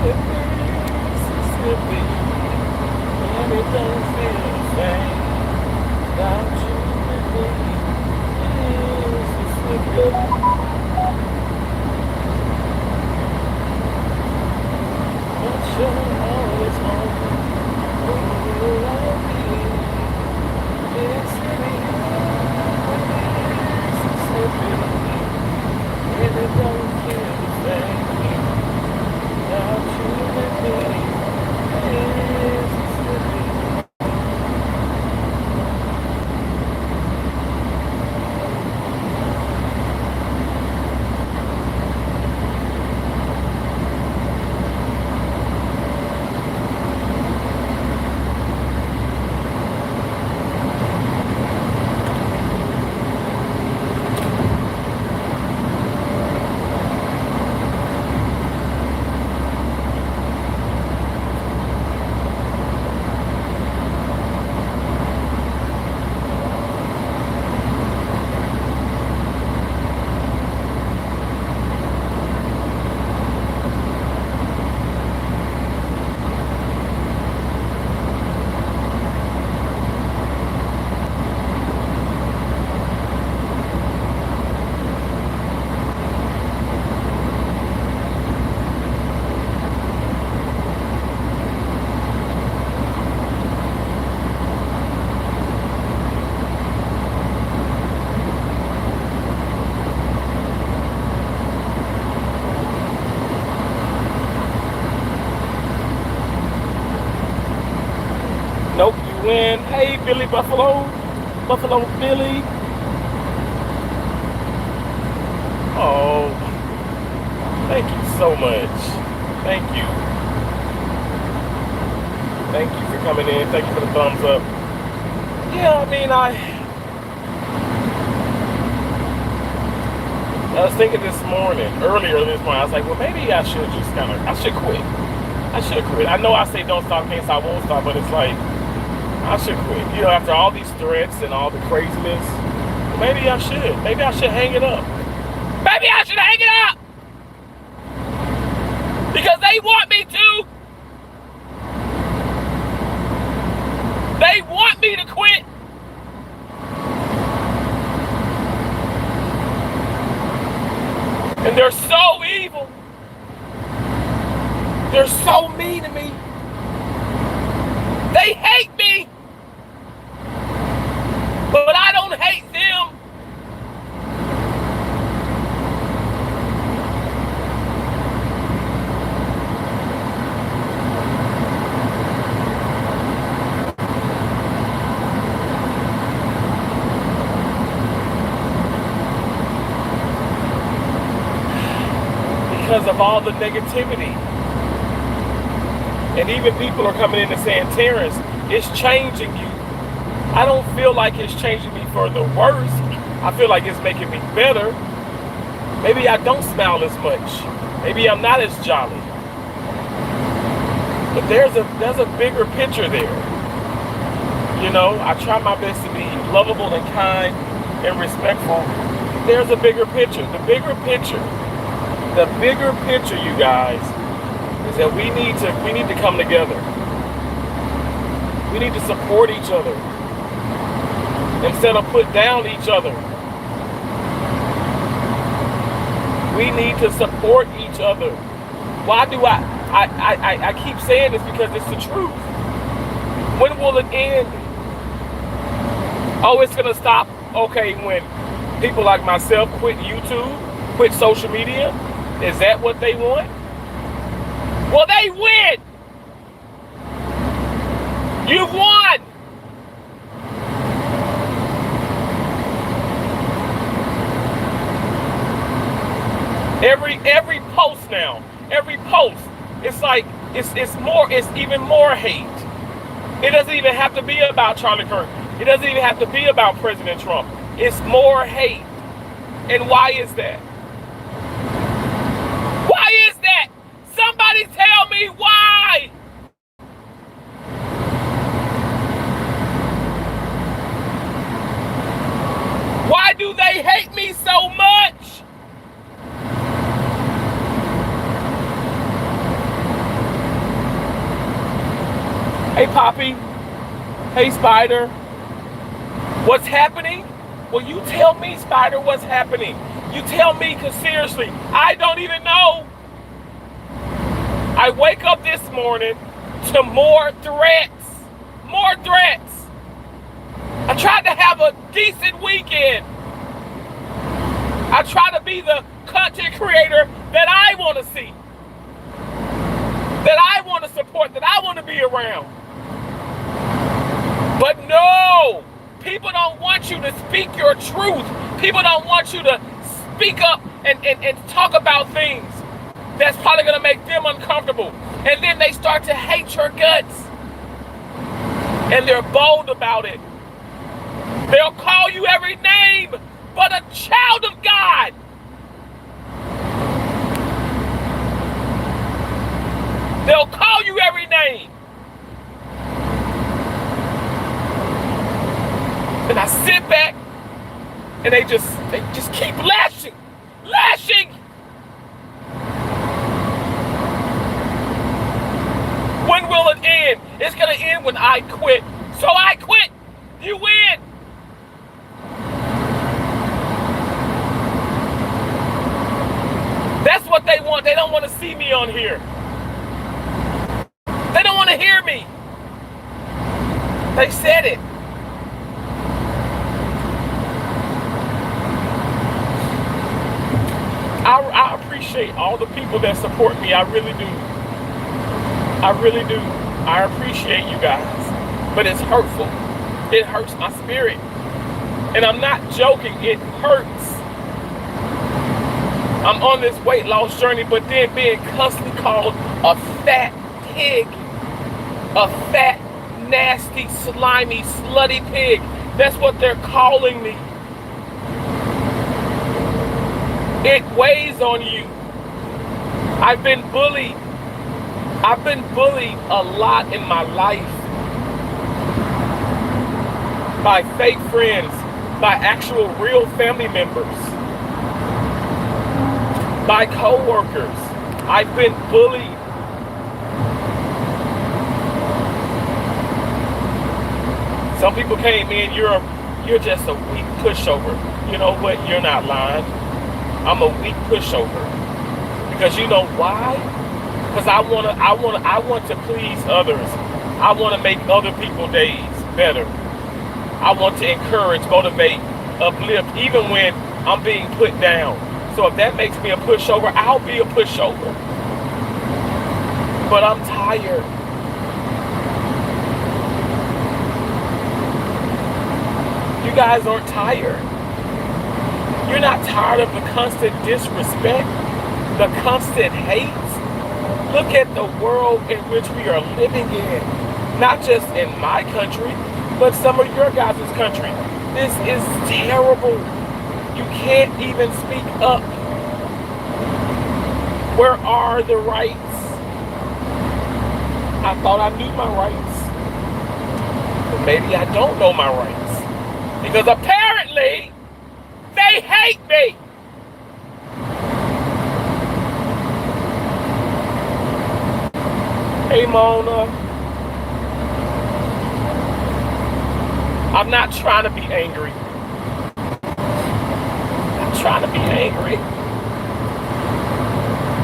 Mississippi, and it don't feel the same without you with me. Mississippi. But you're always home. Oh, I'll be Mississippi, and it don't feel the same without you with me. Mississippi. Nope, you win. Hey, Billy Buffalo. Buffalo Billy. Oh, thank you so much. Thank you. Thank you for coming in. Thank you for the thumbs up. Yeah, I mean, I was thinking earlier this morning, I was like, well, maybe I should just I should quit. I should quit. I know I say don't stop, can't stop, won't stop, but it's like, I should quit. You know, after all these threats and all the craziness, maybe I should. Maybe I should hang it up. Maybe I should hang it up! Because they want me to. They want me to quit. And they're so evil. They're so mean to me. They hate me. But I don't hate them. Because of all the negativity. And even people are coming in and saying, Terrence, it's changing you. I don't feel like it's changing me for the worse. I feel like it's making me better. Maybe I don't smile as much. Maybe I'm not as jolly. But there's a bigger picture there. You know, I try my best to be lovable and kind and respectful. There's a bigger picture. The bigger picture, you guys, is that we need to come together. We need to support each other instead of put down each other. We need to support each other. Why do I keep saying this? Because it's the truth. When will it end? Oh, it's gonna stop. Okay, when people like myself quit YouTube, quit social media, is that what they want? Well, they win. You've won. Every post now, every post, it's like it's even more hate. It doesn't even have to be about Charlie Kirk. It doesn't even have to be about President Trump. It's more hate. And why is that? Why is that? Somebody tell me why. Why do they hate me so much? Hey, Poppy. Hey, Spider. What's happening? Well, you tell me, Spider, what's happening. You tell me, because seriously, I don't even know. I wake up this morning to more threats. More threats. I tried to have a decent weekend. I try to be the content creator that I want to see, that I want to support, that I want to be around. But no, people don't want you to speak your truth. People don't want you to speak up and talk about things that's probably going to make them uncomfortable. And then they start to hate your guts. And they're bold about it. They'll call you every name but a child of God. They'll call you every name. And I sit back and they just keep lashing. When will it end? It's gonna end when I quit. So I quit. You win. That's what they want. They don't want to see me on here. They don't want to hear me. They said it. I appreciate all the people that support me. I really do. I really do. I appreciate you guys. But it's hurtful. It hurts my spirit. And I'm not joking. It hurts. I'm on this weight loss journey, but then being constantly called a fat pig. A fat, nasty, slimy, slutty pig. That's what they're calling me. It weighs on you. I've been bullied. I've been bullied a lot in my life. By fake friends, by actual real family members, by co-workers. I've been bullied. Some people came in, you're just a weak pushover. You know what? You're not lying. I'm a weak pushover. Because you know why? Because I want to please others. I want to make other people's days better. I want to encourage, motivate, uplift, even when I'm being put down. So if that makes me a pushover, I'll be a pushover. But I'm tired. You guys aren't tired. You're not tired of the constant disrespect, the constant hate. Look at the world in which we are living in. Not just in my country, but some of your guys' country. This is terrible. You can't even speak up. Where are the rights? I thought I knew my rights. But maybe I don't know my rights. Because apparently, they hate me. Hey, Mona. I'm not trying to be angry. I'm trying to be angry.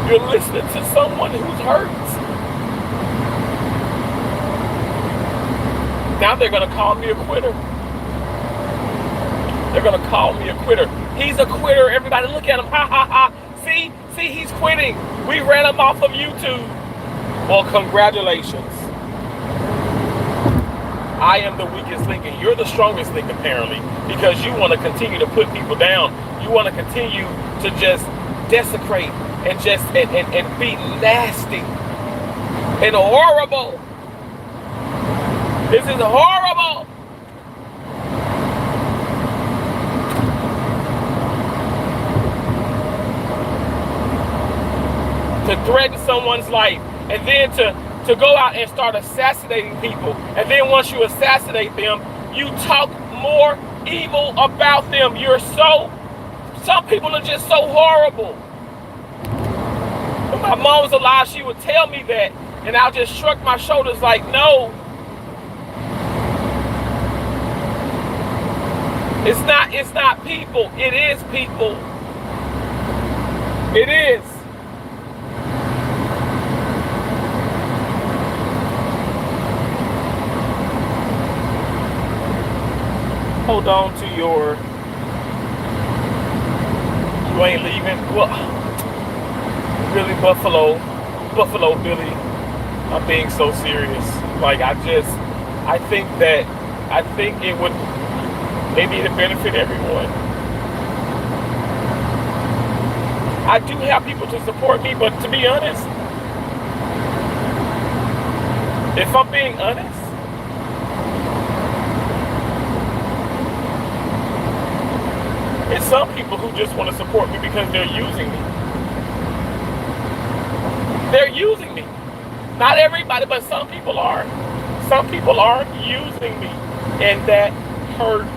You're listening to someone who's hurt. Now they're going to call me a quitter. They're going to call me a quitter. He's a quitter. Everybody look at him. Ha, ha, ha. See, he's quitting. We ran him off of YouTube. Well, congratulations. I am the weakest link and you're the strongest link apparently, because you want to continue to put people down. You want to continue to just desecrate and just and be nasty and horrible. This is horrible. To threaten someone's life and then to go out and start assassinating people. And then once you assassinate them, you talk more evil about them. Some people are just so horrible. When my mom was alive, she would tell me that, and I'll just shrug my shoulders like, no, It's not people. It is people. It is. Hold on to your, you ain't leaving. Well, Billy Buffalo Billy, I'm being so serious. Like I think it would maybe to benefit everyone. I do have people to support me, but to be honest, if I'm being honest, it's some people who just want to support me because they're using me. They're using me. Not everybody, but some people are. Some people are using me. And that hurts.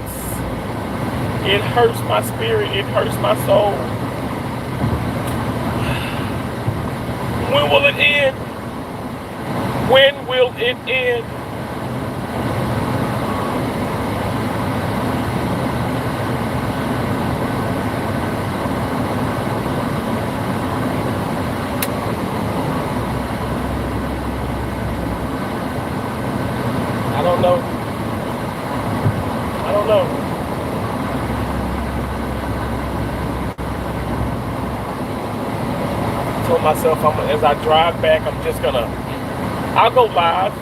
It hurts my spirit. It hurts my soul. When will it end? When will it end? I don't know. I don't know. I told myself as I drive back, I'll go live.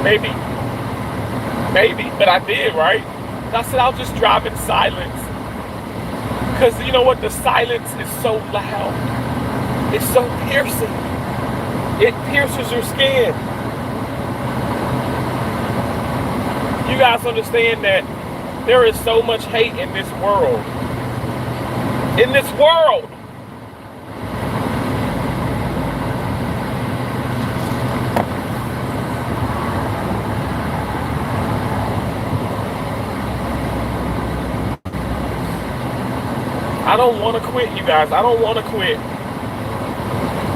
Maybe, but I did, right? And I said I'll just drive in silence. Because you know what? The silence is so loud. It's so piercing. It pierces your skin. You guys understand that there is so much hate in this world. In this world. I don't want to quit, you guys. I don't want to quit.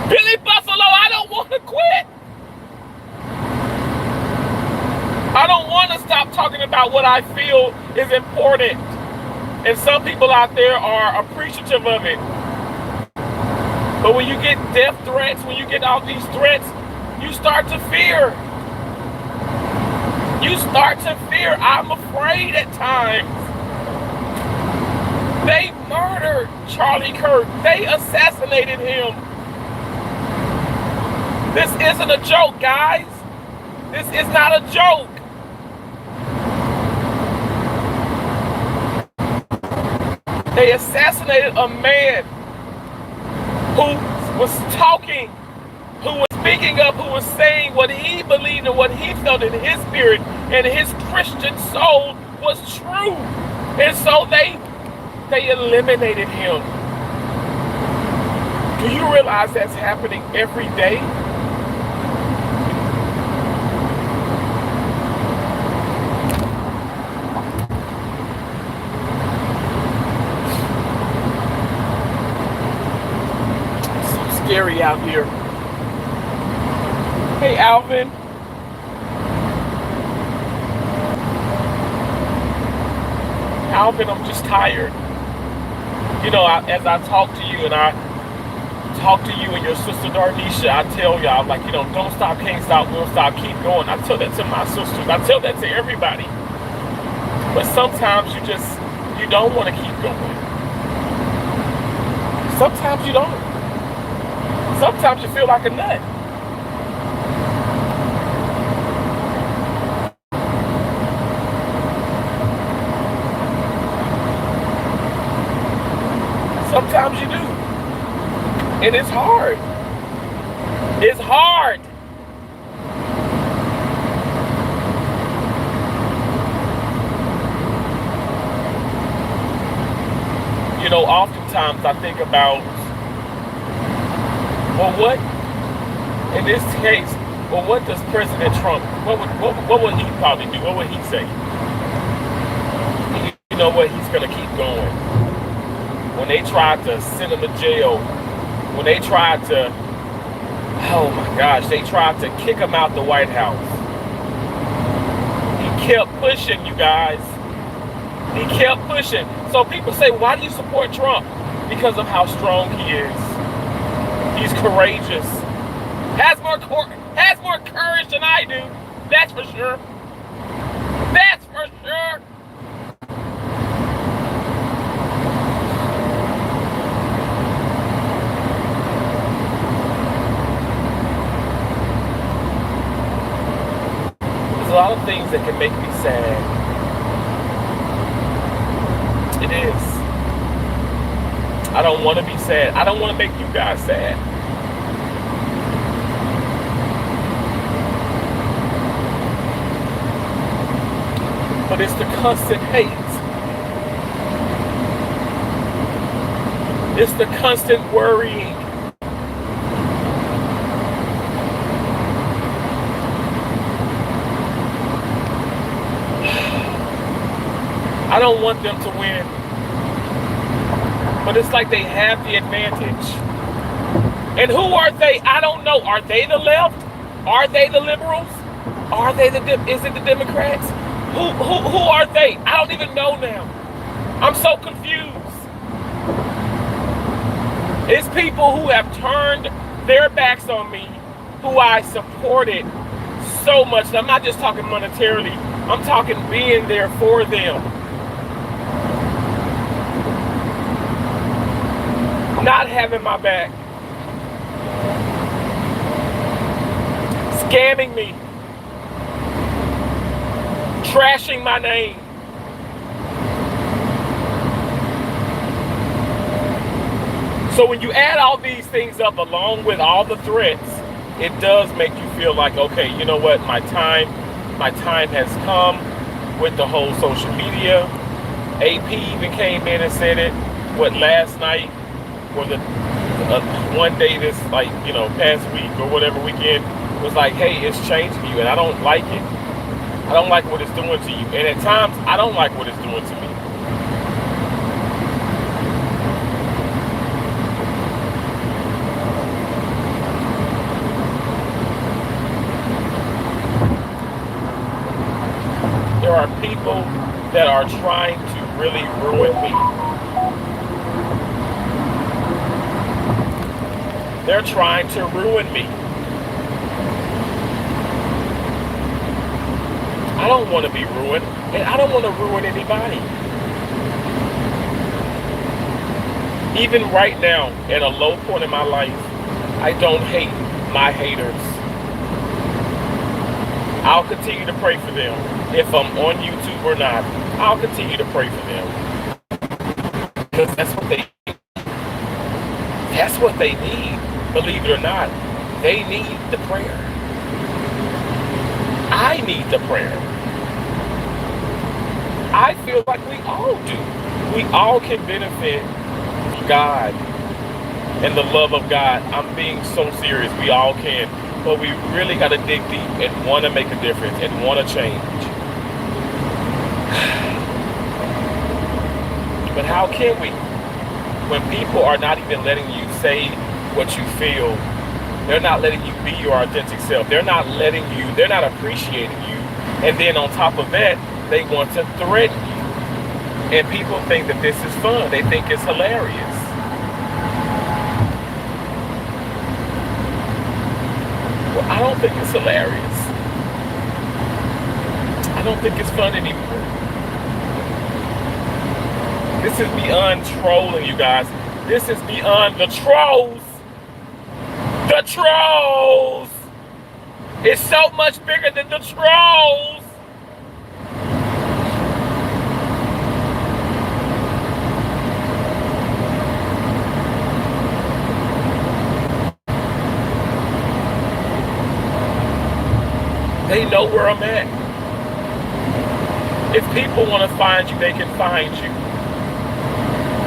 Billy Buffalo, I don't want to quit. I don't want to stop talking about what I feel is important. And some people out there are appreciative of it. But when you get death threats, when you get all these threats, you start to fear. You start to fear. I'm afraid at times. They murdered Charlie Kirk. They assassinated him. This isn't a joke, guys. This is not a joke. They assassinated a man who was talking, who was speaking up, who was saying what he believed and what he felt in his spirit and his Christian soul was true. And so they eliminated him. Do you realize that's happening every day? It's so scary out here. Hey, Alvin. Alvin, I'm just tired. You know, as I talk to you and I talk to you and your sister Darnisha, I tell y'all, like, you know, don't stop, can't stop, won't stop, keep going. I tell that to my sisters. I tell that to everybody. But sometimes you don't want to keep going. Sometimes you don't. Sometimes you feel like a nut. Sometimes you do. And it's hard. It's hard. You know, oftentimes I think about, well, what, in this case, well, what does President Trump, what would he probably do? What would he say? You know what? He's going to keep going. When they tried to send him to jail, when they tried to, oh my gosh, they tried to kick him out the White House. He kept pushing, you guys. He kept pushing. So people say, why do you support Trump? Because of how strong he is. He's courageous. Has more courage than I do. That's for sure. That's for sure. There's a lot of things that can make me sad. It is. I don't want to be sad. I don't want to make you guys sad. But it's the constant hate. It's the constant worrying. I don't want them to win. But it's like they have the advantage. And who are they? I don't know. Are they the left? Are they the liberals? Are they is it the Democrats? Who are they? I don't even know now. I'm so confused. It's people who have turned their backs on me, who I supported so much. And I'm not just talking monetarily. I'm talking being there for them. Not having my back. Scamming me. Trashing my name. So when you add all these things up along with all the threats, it does make you feel like, okay, you know what, my time has come with the whole social media. AP even came in and said it, last night, or the one day this, past week or whatever weekend, was like, hey, it's changing you, and I don't like it. I don't like what it's doing to you. And at times, I don't like what it's doing to me. There are people that are trying to really ruin me. They're trying to ruin me. I don't want to be ruined, and I don't want to ruin anybody. Even right now, at a low point in my life, I don't hate my haters. I'll continue to pray for them. If I'm on YouTube or not, I'll continue to pray for them. Because that's what they need. Believe it or not, they need the prayer. I need the prayer. I feel like we all do. We all can benefit from God and the love of God. I'm being so serious. We all can. But we really got to dig deep and want to make a difference and want to change. But how can we? When people are not even letting you say what you feel, they're not letting you be your authentic self. They're not appreciating you. And then on top of that, they want to threaten you. And people think that this is fun. They think it's hilarious. Well, I don't think it's hilarious. I don't think it's fun anymore. This is beyond trolling, you guys. This is beyond the trolls. The trolls! It's so much bigger than the trolls! They know where I'm at. If people want to find you, they can find you.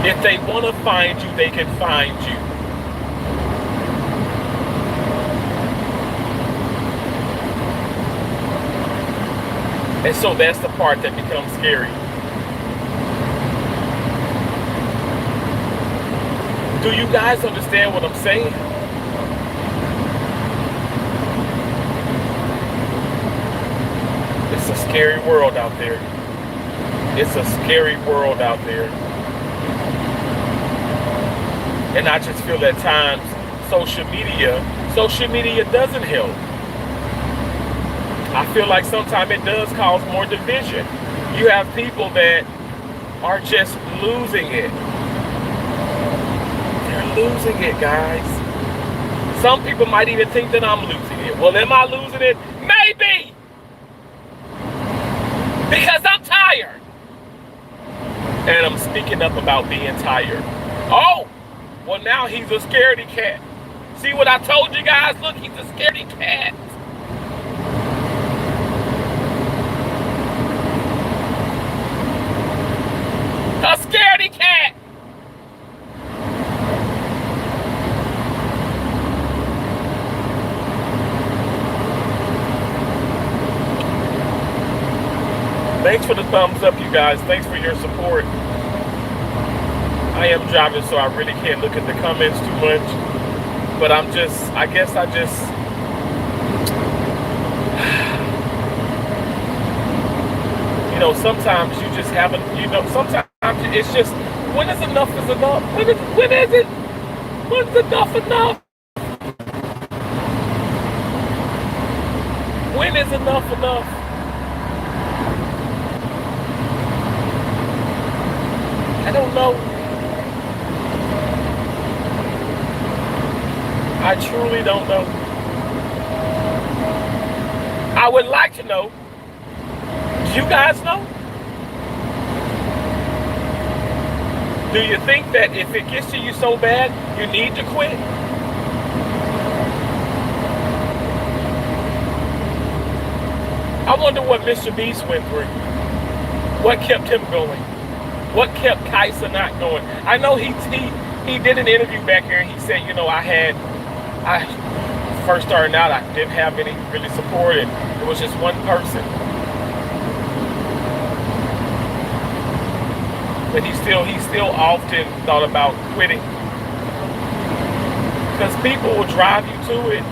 If they want to find you, they can find you. And so that's the part that becomes scary. Do you guys understand what I'm saying? It's a scary world out there. It's a scary world out there. And I just feel at times social media doesn't help. I feel like sometimes it does cause more division. You have people that are just losing it. They're losing it, guys. Some people might even think that I'm losing it. Well, am I losing it? Maybe. Because I'm tired. And I'm speaking up about being tired. Oh, well, now he's a scaredy cat. See what I told you guys? Look, he's a scaredy cat. A scaredy cat. Thanks for the thumbs up, you guys. Thanks for your support. I am driving, so I really can't look at the comments too much. But I guess I just, sometimes you just haven't, sometimes it's just, when is enough is enough? When is it? When's enough enough? When is enough enough? I don't know. I truly don't know. I would like to know. Do you guys know? Do you think that if it gets to you so bad, you need to quit? I wonder what Mr. Beast went through. What kept him going? What kept Kaisa not going? I know he did an interview back here and he said, I first starting out, I didn't have any really support, and it was just one person. But he still often thought about quitting. Because people will drive you to it.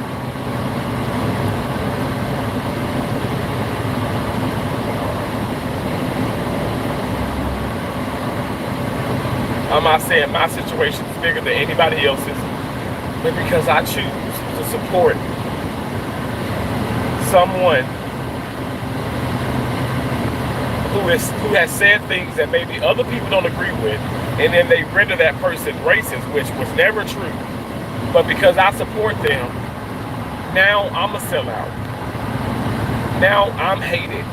I'm not saying my situation is bigger than anybody else's, but because I choose to support someone who has said things that maybe other people don't agree with, and then they render that person racist, which was never true. But because I support them, now I'm a sellout. Now I'm hated.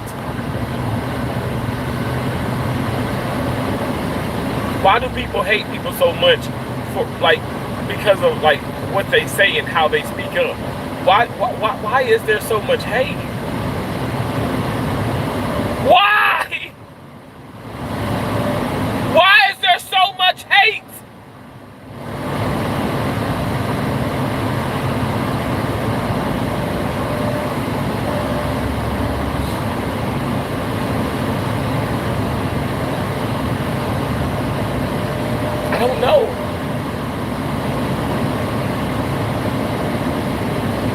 Why do people hate people so much because of what they say and how they speak up? Why is there so much hate? Why? Why is there so much hate? I don't know.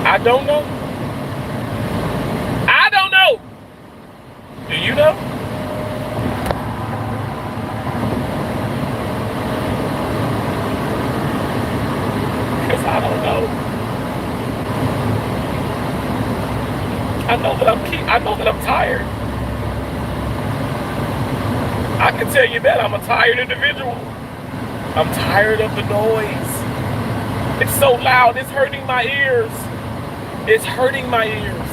I don't know. I don't know. Do you know? Because I don't know. I know that I'm tired. I can tell you that I'm a tired individual. I'm tired of the noise. It's so loud, it's hurting my ears. It's hurting my ears.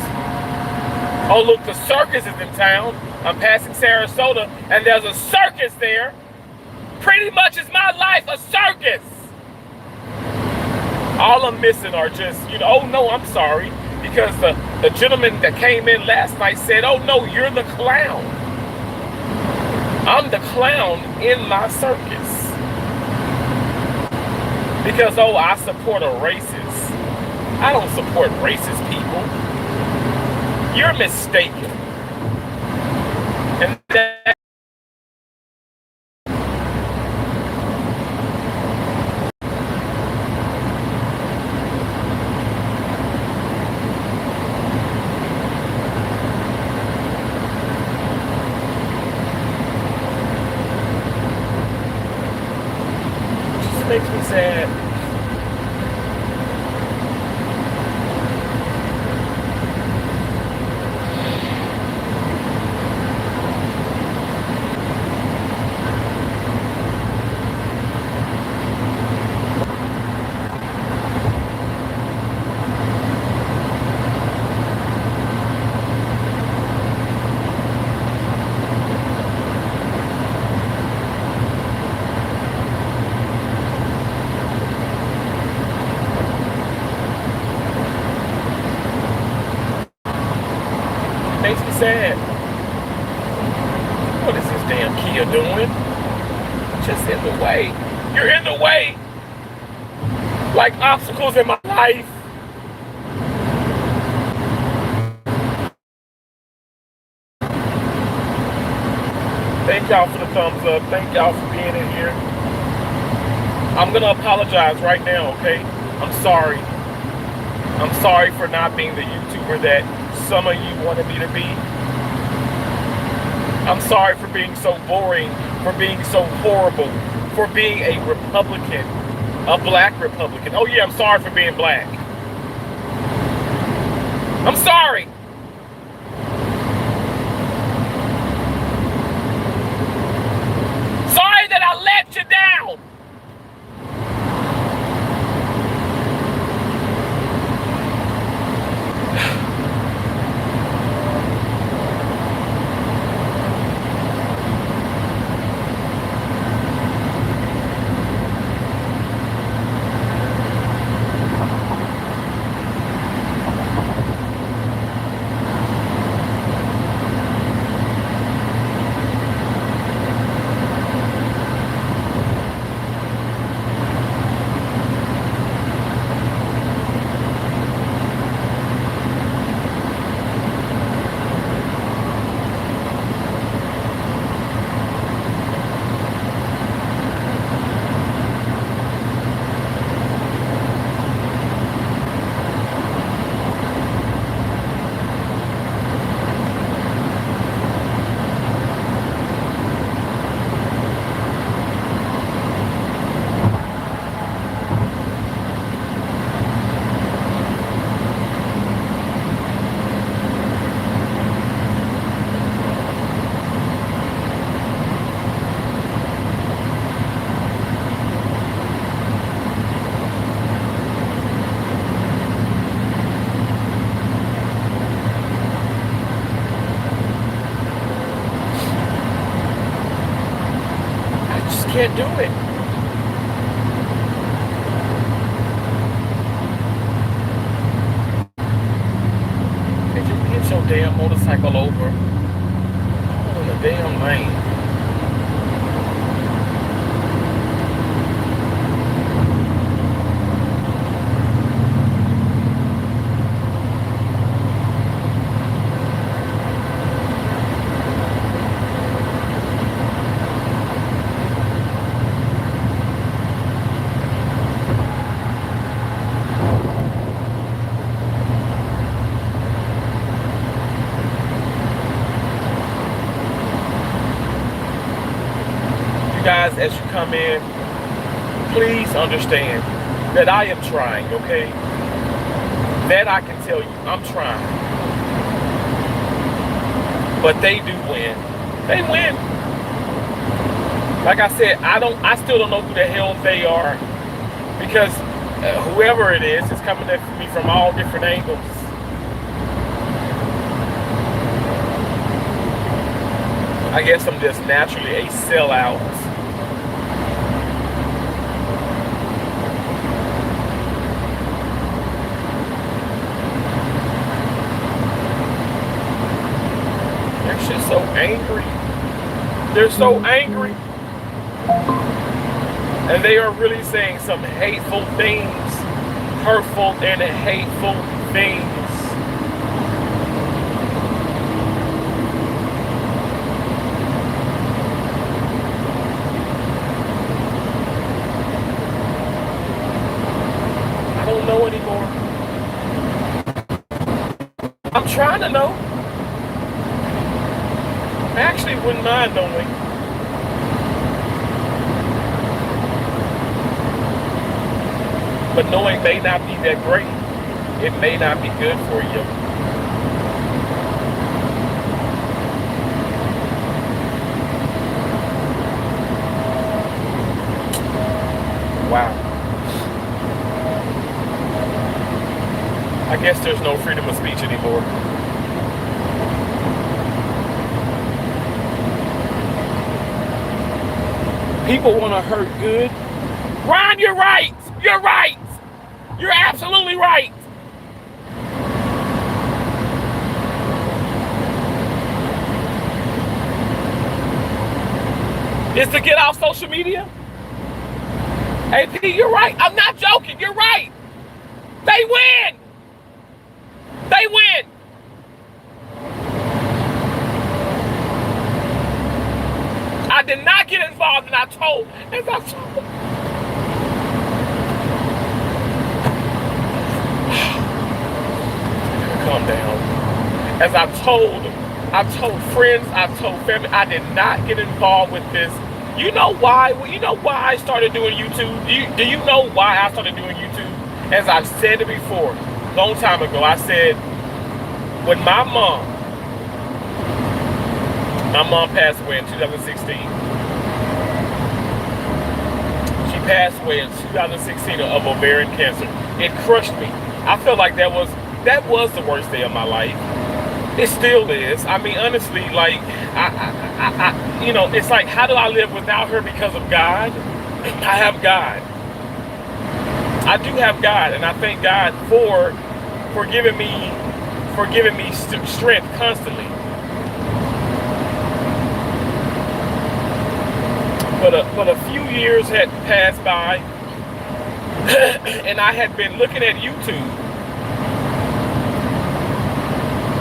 Oh, look, the circus is in town. I'm passing Sarasota, and there's a circus there. Pretty much is my life a circus. All I'm missing are just, oh no, I'm sorry. Because the gentleman that came in last night said, oh no, you're the clown. I'm the clown in my circus. Because, I support a racist. I don't support racist people. You're mistaken. And that makes me sad. What is this damn Kia doing? Just in the way. You're in the way. Like obstacles in my life. Thank y'all for the thumbs up. Thank y'all for being in here. I'm gonna apologize right now, okay? I'm sorry. I'm sorry for not being the YouTuber that some of you wanted me to be. I'm sorry for being so boring, for being so horrible, for being a Republican, a black Republican. Oh yeah, I'm sorry for being black. I'm sorry. Sorry that I let you down. Can't do it. Could you get your damn motorcycle over? All in the damn lane. Guys, as you come in, please understand that I am trying, okay? That I can tell you, I'm trying. But they do win. They win. Like I said, I still don't know who the hell they are, because whoever it is coming at me from all different angles. I guess I'm just naturally a sellout. They're just so angry. They're so angry. And they are really saying some hateful things, hurtful and hateful things. I don't know anymore. I'm trying to know. I actually wouldn't mind knowing. But knowing may not be that great. It may not be good for you. Wow. I guess there's no freedom of speech anymore. People want to hurt good. Ron, you're right. You're right. You're absolutely right. Is to get off social media? AP, you're right. I'm not joking. You're right. They win. They win. I did not get involved, and I told, as I told. Calm down. As I told friends, I told family, I did not get involved with this. You know why? Well, you know why I started doing YouTube? Do you know why I started doing YouTube? As I've said it before, a long time ago, I said, when my mom passed away in 2016. She passed away in 2016 of ovarian cancer. It crushed me. I felt like that was the worst day of my life. It still is. I mean, honestly, like, I you know, it's like, how do I live without her? Because of God. I have God. I do have God, and I thank God for giving me strength constantly. But a few years had passed by, and I had been looking at YouTube.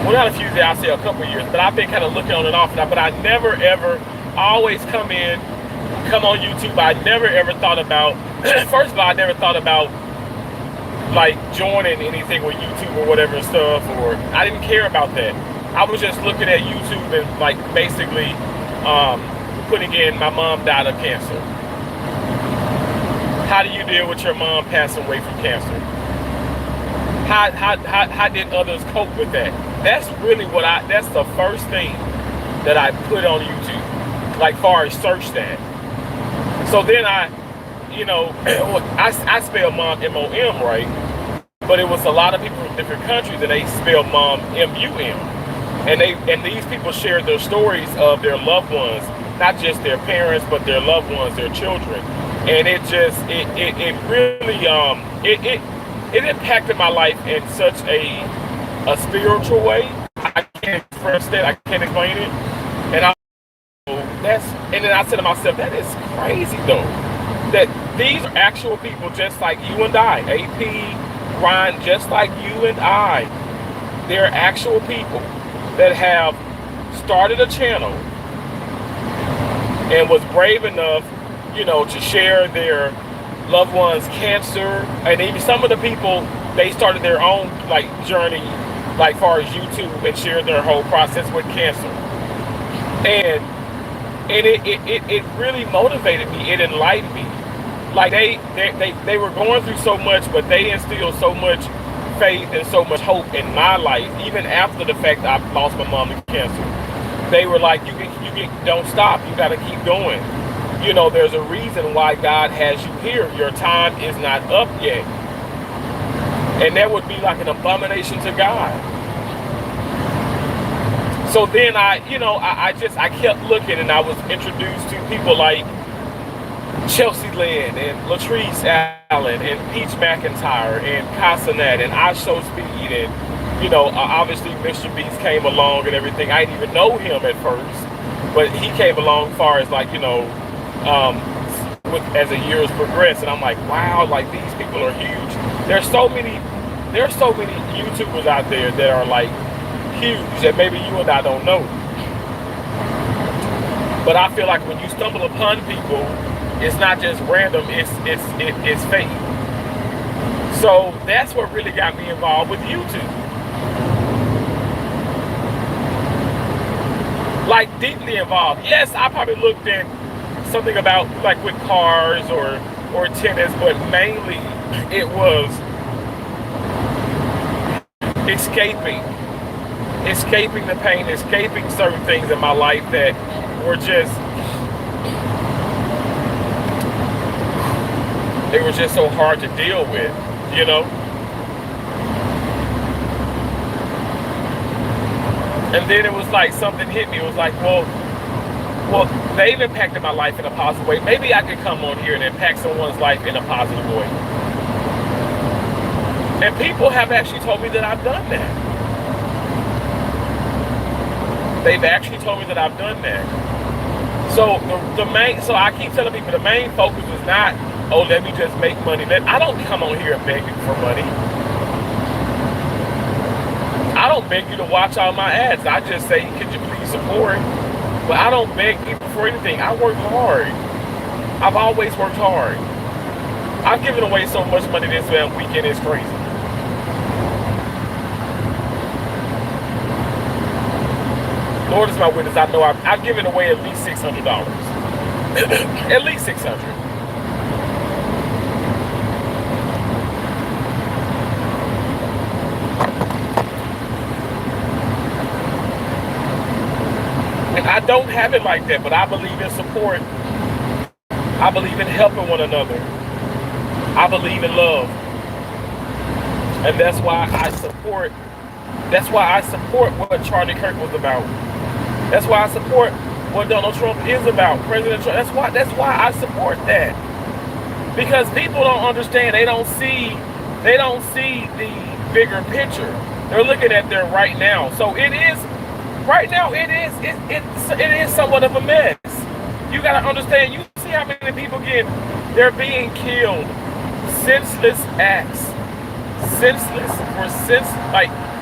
Well, not a few years, I'll say a couple of years, but I've been kind of looking on and off, but I never ever, always come on YouTube. I never ever thought about, first of all, I never thought about like joining anything with YouTube or whatever stuff, or I didn't care about that. I was just looking at YouTube and like basically putting in, my mom died of cancer. How do you deal with your mom passing away from cancer? How did others cope with that? That's really that's the first thing that I put on YouTube, like far as search that. So then you know, I spell mom M-O-M, right? But it was a lot of people from different countries and they spell mom M-U-M. And these people shared their stories of their loved ones, not just their parents, but their loved ones, their children. And it just, it really, it impacted my life in such a spiritual way. I can't express that, I can't explain it. And then I said to myself, that is crazy though. That these are actual people just like you and I, AP, Ryan, just like you and I. They're actual people that have started a channel and was brave enough, you know, to share their loved ones' cancer. And even some of the people, they started their own like journey, like far as YouTube, and shared their whole process with cancer. And it really motivated me. It enlightened me. Like they were going through so much, but they instilled so much faith and so much hope in my life, even after the fact I lost my mom to cancer. They were like, you don't stop. You got to keep going. You know, there's a reason why God has you here. Your time is not up yet. And that would be like an abomination to God. So then I kept looking, and I was introduced to people like Chelsea Lynn and Latrice Allen and Peach McIntyre and Casanet and I Show Speed, and you know, obviously Mr. Beast came along and everything. I didn't even know him at first, but he came along far as like, you know, as the years progressed, and I'm like, wow, like these people are huge. There's so many YouTubers out there that are like huge that maybe you and I don't know. But I feel like when you stumble upon people, it's not just random, it's fate. So that's what really got me involved with YouTube. Like deeply involved. Yes, I probably looked at something about like with cars or tennis, but mainly it was escaping the pain, escaping certain things in my life that were just, they were just so hard to deal with, you know? And then it was like something hit me. It was like, well, they've impacted my life in a positive way. Maybe I could come on here and impact someone's life in a positive way. And people have actually told me that I've done that. They've actually told me that I've done that. So so I keep telling people the main focus is not, oh, let me just make money. I don't come on here and beg you for money. I don't beg you to watch all my ads. I just say, could you please support? But I don't beg people for anything. I work hard. I've always worked hard. I've given away so much money this weekend, it's crazy. Lord is my witness. I know I've given away at least $600. At least $600. And I don't have it like that, but I believe in support. I believe in helping one another. I believe in love. And that's why I support what Charlie Kirk was about. That's why I support what Donald Trump is about. President Trump. That's why I support that. Because people don't understand. They don't see the bigger picture. They're looking at their right now. So it is right now it is somewhat of a mess. You gotta understand, you see how many people they're being killed. Senseless acts.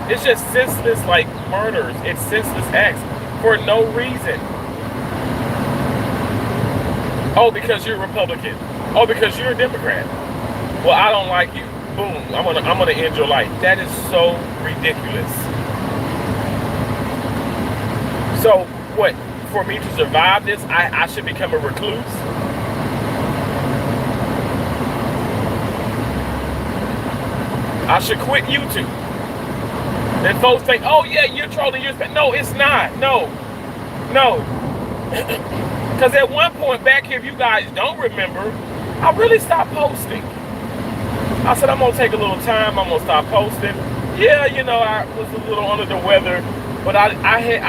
It's just senseless like murders. It's senseless acts for no reason. Oh, because you're a Republican. Oh, because you're a Democrat. Well, I don't like you. Boom. I'm gonna end your life. That is so ridiculous. So what? For me to survive this, I should become a recluse? I should quit YouTube. And folks think, oh yeah, you're trolling your space. No, it's not. No. Because at one point back here, if you guys don't remember, I really stopped posting. I said, I'm going to take a little time. I'm going to stop posting. Yeah, I was a little under the weather, but I had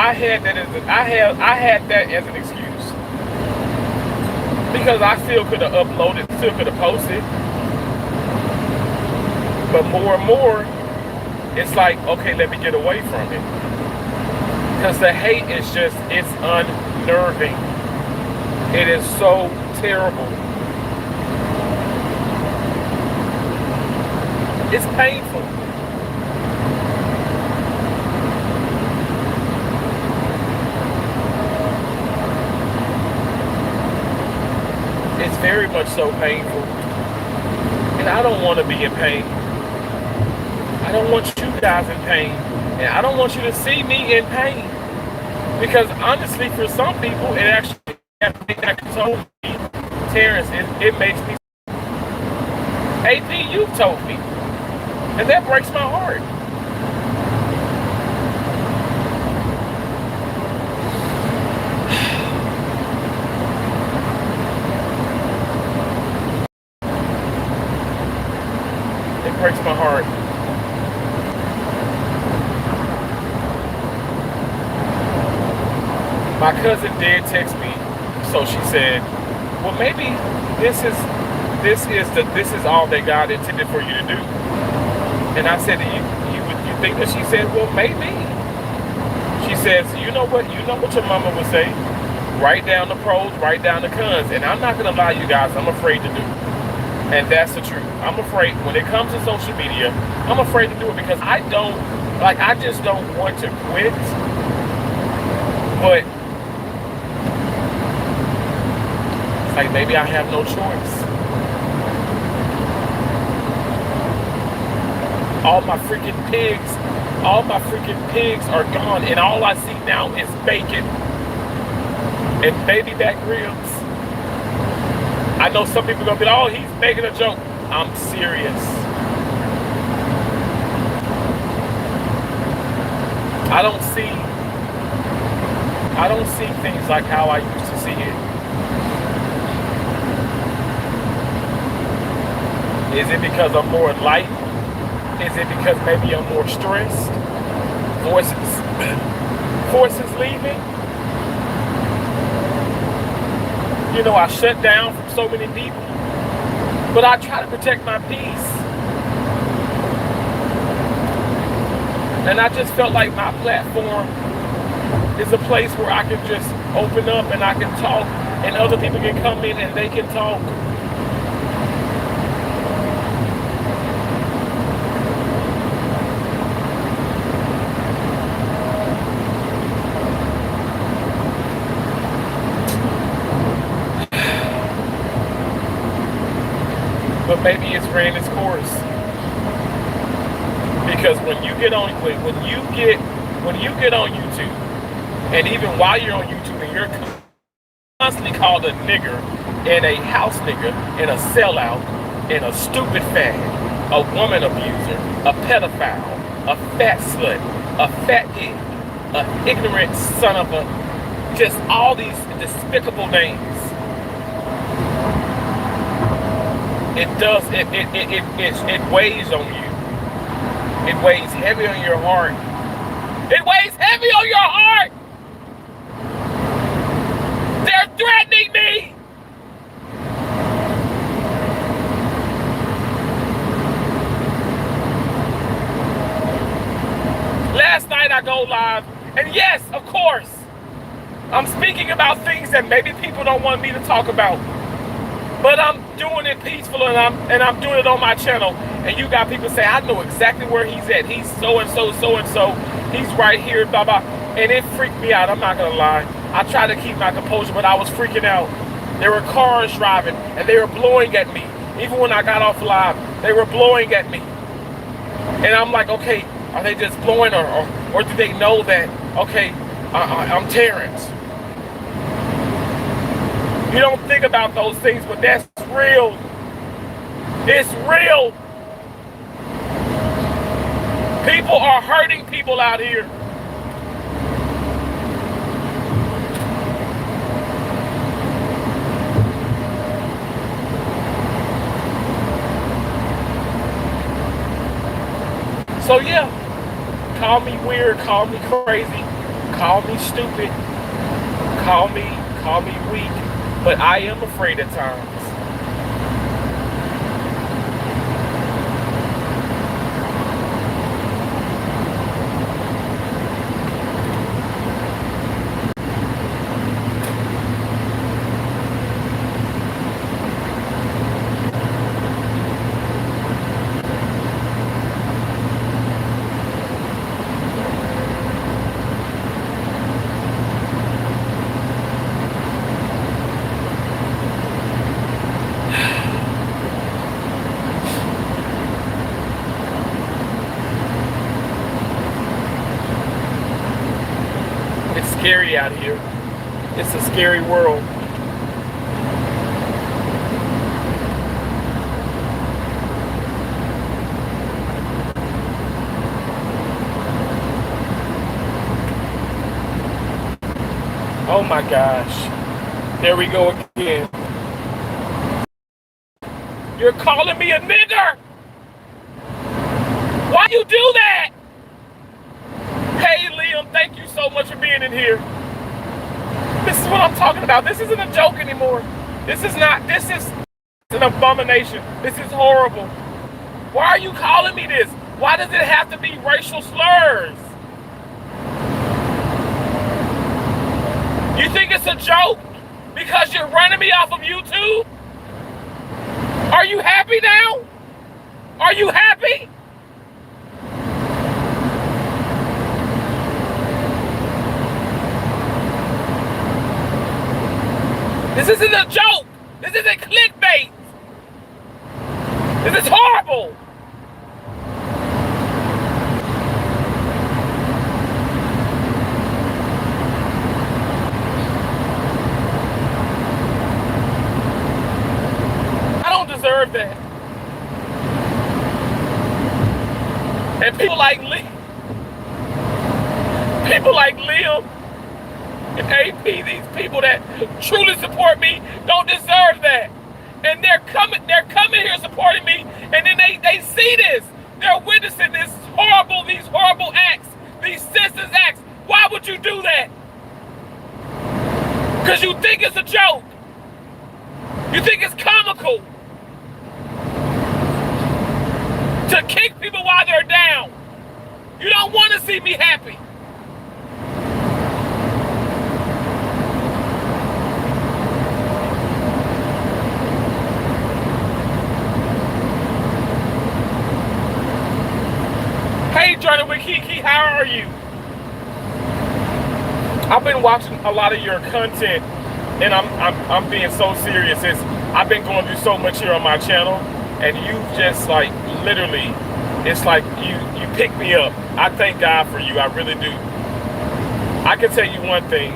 that as an excuse. Because I still could have uploaded, still could have posted. But more and more, it's like, okay, let me get away from it. Because the hate is it's unnerving. It is so terrible. It's painful. It's very much so painful. And I don't want to be in pain. I don't want you guys in pain. And I don't want you to see me in pain. Because honestly, for some people, it actually told me, Terrence, it makes me. AP, you've told me. And that breaks my heart. It breaks my heart. My cousin did text me, so she said, well, maybe this is all that God intended for you to do. And I said, you think that? She said, well, maybe. She says, you know what your mama would say? Write down the pros, write down the cons. And I'm not going to lie, you guys, I'm afraid to do it. And that's the truth. I'm afraid when it comes to social media, I'm afraid to do it because I just don't want to quit. But it's like maybe I have no choice. All my freaking pigs are gone, and all I see now is bacon and baby back ribs. I know some people are gonna be like, oh, he's making a joke. I'm serious. I don't see things like how I used to see it. Is it because I'm more enlightened? Is it because maybe I'm more stressed? Forces leaving? I shut down from so many people. But I try to protect my peace. And I just felt like my platform is a place where I can just open up and I can talk, and other people can come in and they can talk. But maybe it's ran its course. Because when you get on YouTube, and even while you're on YouTube and you're constantly called a nigger and a house nigga and a sellout and a stupid fag, a woman abuser, a pedophile, a fat slut, a fat pig, an ignorant son of a, just all these despicable names. It weighs on you. It weighs heavy on your heart. It weighs heavy on your heart. They're threatening me. Last night I go live, and yes, of course, I'm speaking about things that maybe people don't want me to talk about. But I'm doing it peaceful, and I'm doing it on my channel. And you got people say, I know exactly where he's at. He's so and so, so and so. He's right here, blah blah. And it freaked me out. I'm not gonna lie. I tried to keep my composure, but I was freaking out. There were cars driving, and they were blowing at me. Even when I got off live, they were blowing at me. And I'm like, okay, are they just blowing, or do they know that? Okay, I'm Terrence. You don't think about those things, but that's real. It's real. People are hurting people out here. So yeah, call me weird, call me crazy, call me stupid, call me weak. But I am afraid at times. It's scary out here. It's a scary world. Oh my gosh. There we go again. You're calling me a nigger? Why you do that? Hey Liam, thank you so much for being in here. This is what I'm talking about. This isn't a joke anymore. This is an abomination. This is horrible. Why are you calling me this? Why does it have to be racial slurs? You think it's a joke because you're running me off of YouTube? Are you happy now? Are you happy? This isn't a joke. This isn't clickbait. This is horrible. I don't deserve that. And people like Liam and AP, these people that truly support me, don't deserve that. And they're coming here supporting me, and then they see this. They're witnessing these horrible acts, these senseless acts. Why would you do that? Because you think it's a joke. You think it's comical to kick people while they're down. You don't want to see me happy. with Kiki. How are you? I've been watching a lot of your content, and I'm being so serious. I've been going through so much here on my channel, and you just like literally, it's like you pick me up. I thank God for you. I really do. I can tell you one thing.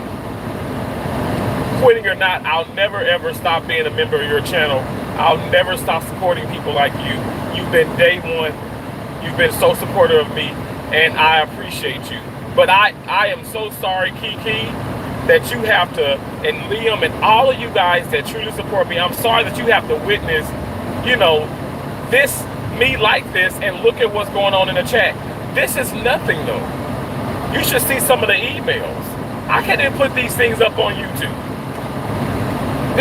Quitting or not, I'll never ever stop being a member of your channel. I'll never stop supporting people like you. You've been day one. You've been so supportive of me, and I appreciate you. But I am so sorry, Kiki, that you have to, and Liam and all of you guys that truly support me, I'm sorry that you have to witness, you know, this, me like this, and look at what's going on in the chat. This is nothing though. You should see some of the emails. I can't even put these things up on YouTube.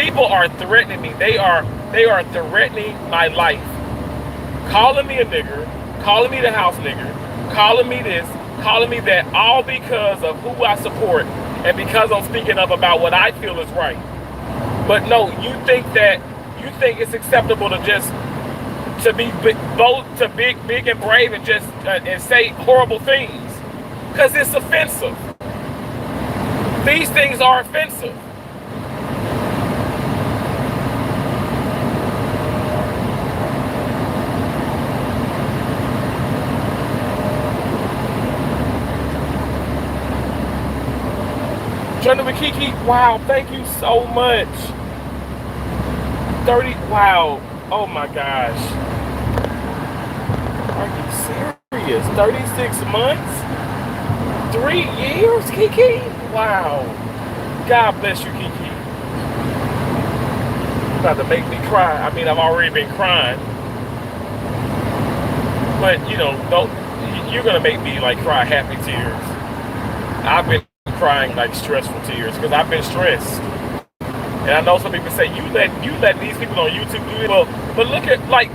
People are threatening me. They are threatening my life. Calling me a nigger, calling me the house nigger, calling me this, calling me that, all because of who I support and because I'm speaking up about what I feel is right. But no, you think it's acceptable to just to be bold, to big and brave and just and say horrible things, because it's offensive. These things are offensive. Journey with Kiki, wow, thank you so much. 30, wow, oh my gosh. Are you serious? 36 months? 3 years, Kiki? Wow. God bless you, Kiki. You're about to make me cry. I mean, I've already been crying. But, you know, you're going to make me, like, cry happy tears. I've been crying like stressful tears because I've been stressed, and I know some people say you let these people on YouTube do it. Well, but look at, like,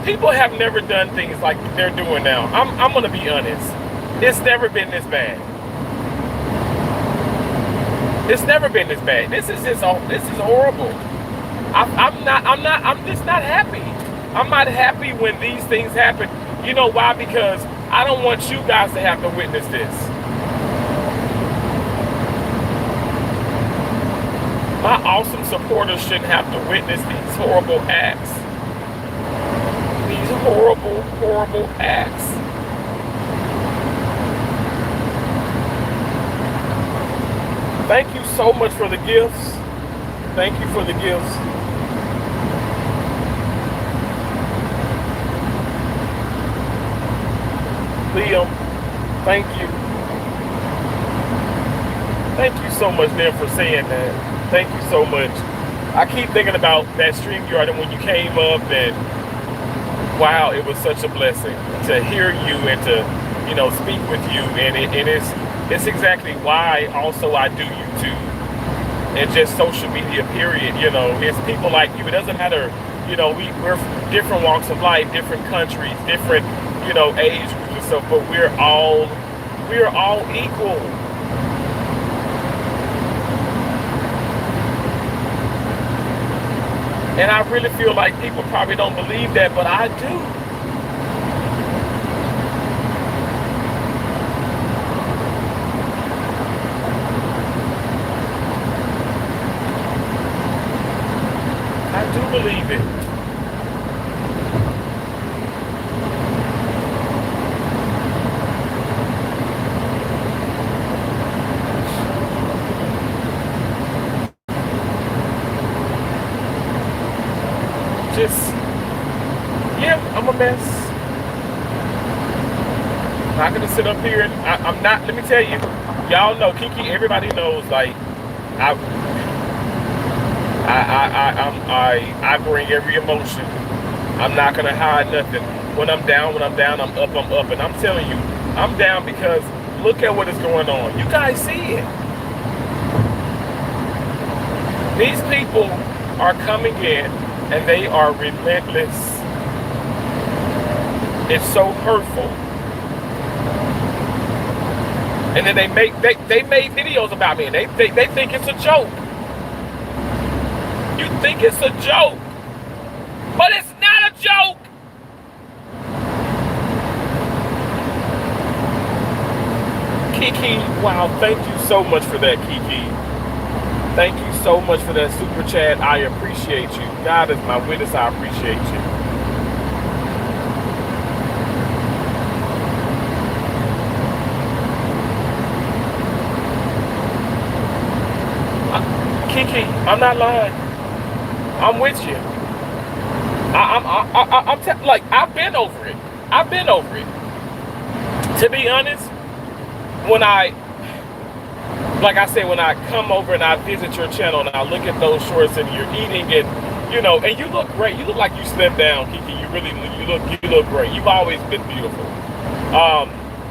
people have never done things like they're doing now. I'm gonna be honest, it's never been this bad. It's never been this bad. This is horrible. I'm just not happy. I'm not happy when these things happen. You know why? Because I don't want you guys to have to witness this. My awesome supporters shouldn't have to witness these horrible acts. These horrible, horrible acts. Thank you so much for the gifts. Thank you for the gifts. Liam, thank you. Thank you so much, Liam, for saying that. Thank you so much. I keep thinking about that StreamYard and when you came up, and wow, it was such a blessing to hear you and to, you know, speak with you. And it's exactly why also I do YouTube and just social media, period. You know, it's people like you. It doesn't matter, you know, we're different walks of life, different countries, different, you know, age groups and stuff, but we're all equal. And I really feel like people probably don't believe that, but I do. I do believe it. I'm a mess. I'm not gonna sit up here and I'm not. Let me tell you, y'all know Kiki. Everybody knows. Like, I bring every emotion. I'm not gonna hide nothing. When I'm down, I'm up, and I'm telling you, I'm down because look at what is going on. You guys see it. These people are coming in and they are relentless. It's so hurtful. And then they made videos about me, and they think it's a joke. You think it's a joke, but it's not a joke. Kiki, wow, thank you so much for that, Kiki. Thank you so much for that super chat. I appreciate you. God is my witness. I appreciate you. Kiki, I'm not lying. I'm with you. Like, I've been over it. I've been over it. To be honest, when like I said, when I come over and I visit your channel and I look at those shorts and you're eating and, you know, and you look great. You look like you slimmed down, Kiki. You look great. You've always been beautiful.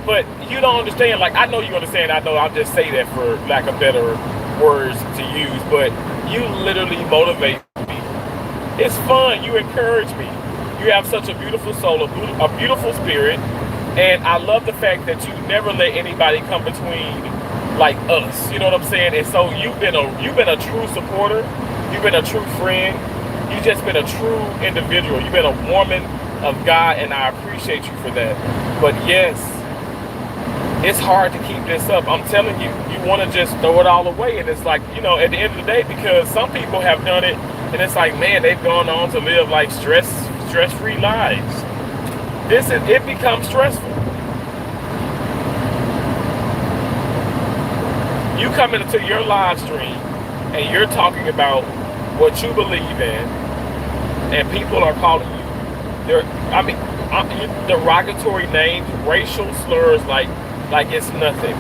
But you don't understand. Like, I know you understand. I know I'll just say that for lack of better words to use, but you literally motivate me. It's fun. You encourage me. You have such a beautiful soul, a beautiful spirit, and I love the fact that you never let anybody come between, like, us. You know what I'm saying? And so you've been a true supporter. You've been a true friend. You've just been a true individual. You've been a woman of God, and I appreciate you for that. But yes, it's hard to keep this up. I'm telling you, you want to just throw it all away, and it's like, you know, at the end of the day, because some people have done it, and it's like, man, they've gone on to live like stress-free lives. It becomes stressful. You come into your live stream and you're talking about what you believe in, and people are calling you derogatory names, racial slurs, like it's nothing.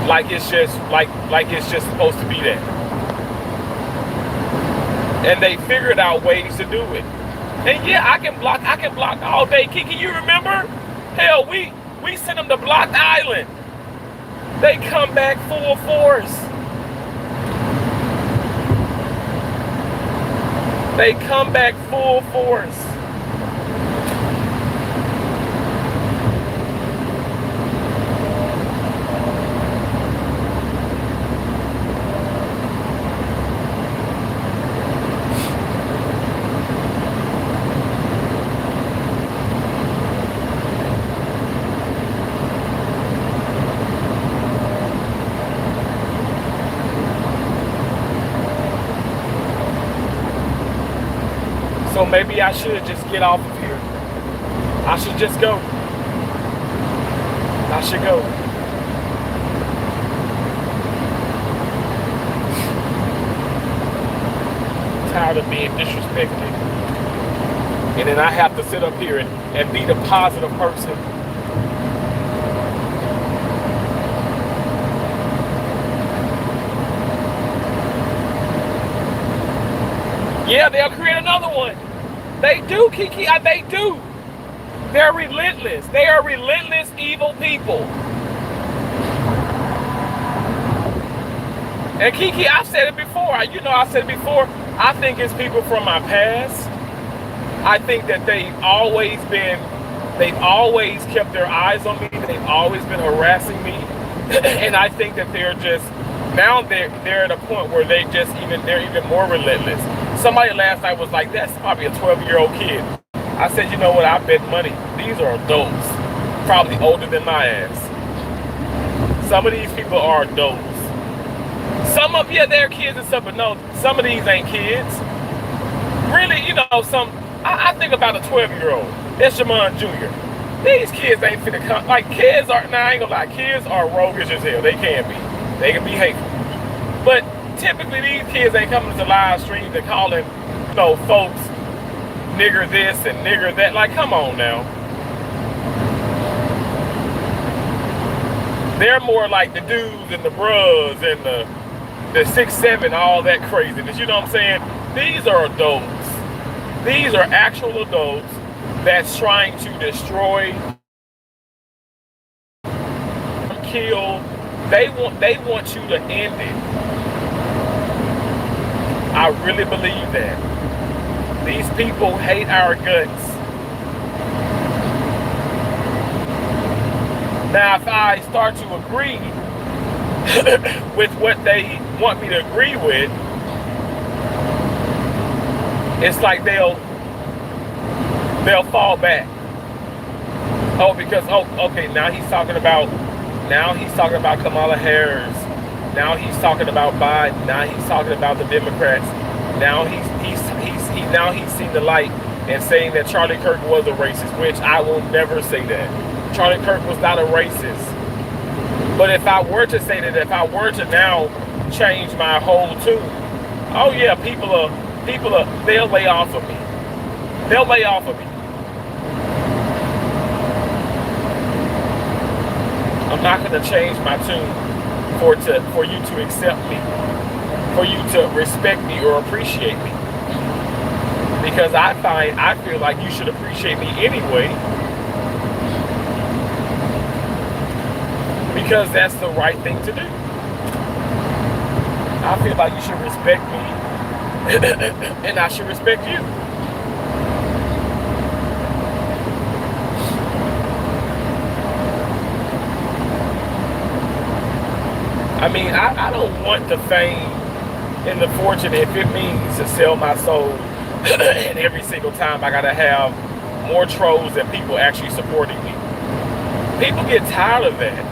Like it's just supposed to be that. And they figured out ways to do it. And yeah, I can block all day. Kiki, you remember? Hell, we sent them to Block Island. They come back full force. They come back full force. So maybe I should just get off of here. I should just go. I should go. I'm tired of being disrespected. And then I have to sit up here and be the positive person. Yeah, they'll create another one. They do, Kiki. They do. They're relentless. They are relentless, evil people. And Kiki, I've said it before. I said it before. I think it's people from my past. I think that they've always kept their eyes on me. They've always been harassing me. And I think that they're at a point where they're even more relentless. Somebody last night was like, that's probably a 12-year-old kid. I said, you know what, I bet money. These are adults, probably older than my ass. Some of these people are adults. Some of, yeah, they're kids and stuff, but no, some of these ain't kids. Really, you know, I think about a 12-year-old. That's Jamon Jr. These kids ain't finna come, like, kids are, I ain't gonna lie, kids are roguish as hell. They can be. They can be hateful. But typically these kids ain't coming to live streams and calling, you know, folks nigger this and nigger that. Like, come on now. They're more like the dudes and the bros and the 6'7", all that craziness. You know what I'm saying? These are adults. These are actual adults that's trying to destroy, kill. They want you to end it. I really believe that. These people hate our guts. Now, if I start to agree with what they want me to agree with, it's like they'll fall back. Oh, because, okay, now he's talking about Now he's talking about Kamala Harris. Now he's talking about Biden. Now he's talking about the Democrats. Now now he's seen the light and saying that Charlie Kirk was a racist, which I will never say that. Charlie Kirk was not a racist. But if I were to say that, if I were to now change my whole tune, oh yeah, they'll lay off of me. They'll lay off of me. I'm not going to change my tune for you to accept me, for you to respect me or appreciate me. Because I feel like you should appreciate me anyway. Because that's the right thing to do. I feel like you should respect me and I should respect you. I mean, I don't want the fame and the fortune if it means to sell my soul and every single time I gotta have more trolls than people actually supporting me. People get tired of that.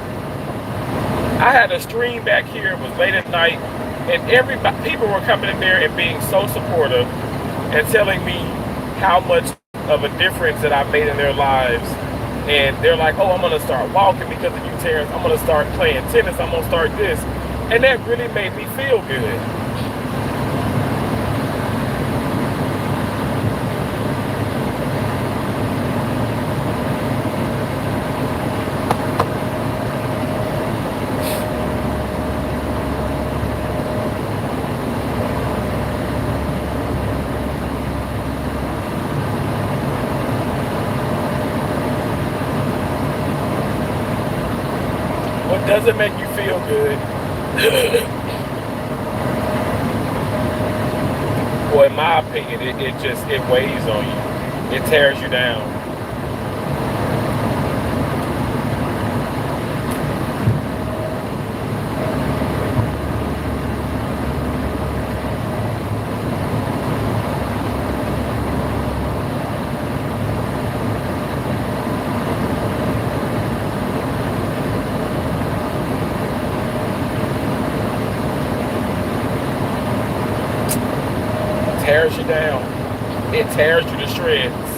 I had a stream back here, it was late at night, and people were coming in there and being so supportive and telling me how much of a difference that I've made in their lives. And they're like, oh, I'm going to start walking because of you, Terrence. I'm going to start playing tennis. I'm going to start this. And that really made me feel good. What doesn't make you feel good? Well, in my opinion, it weighs on you. It tears you down. Tears you down. It tears you to shreds.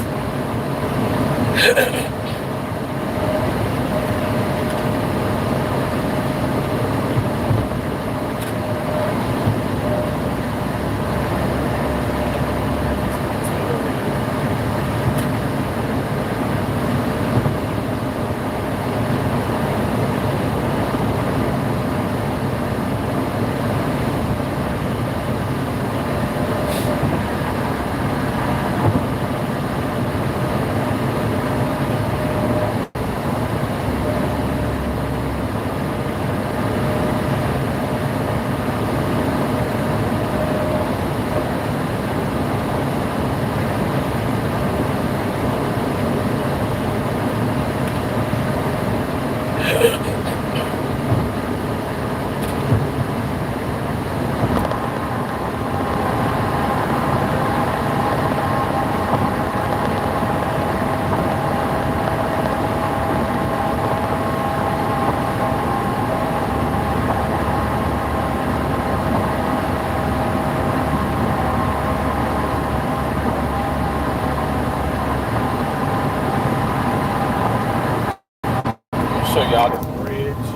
Show y'all the bridge.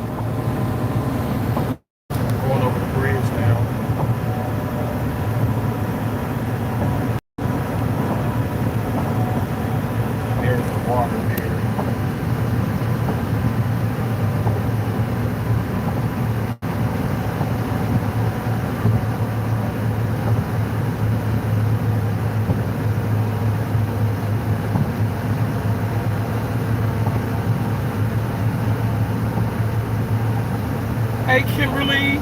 Going over the bridge now. There's the water there. Hey, Kimberly.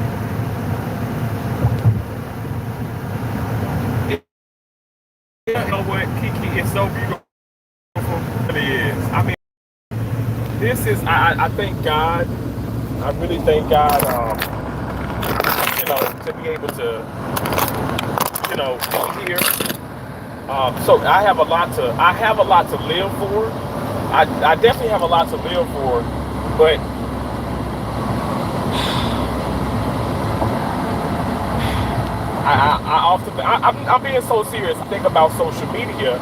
You know what, Kiki? It's so beautiful. It is. I mean, this is. I thank God. I really thank God. To be able to, be here. So I have a lot to live for. I definitely have a lot to live for, but I often, I'm being so serious. I think about social media,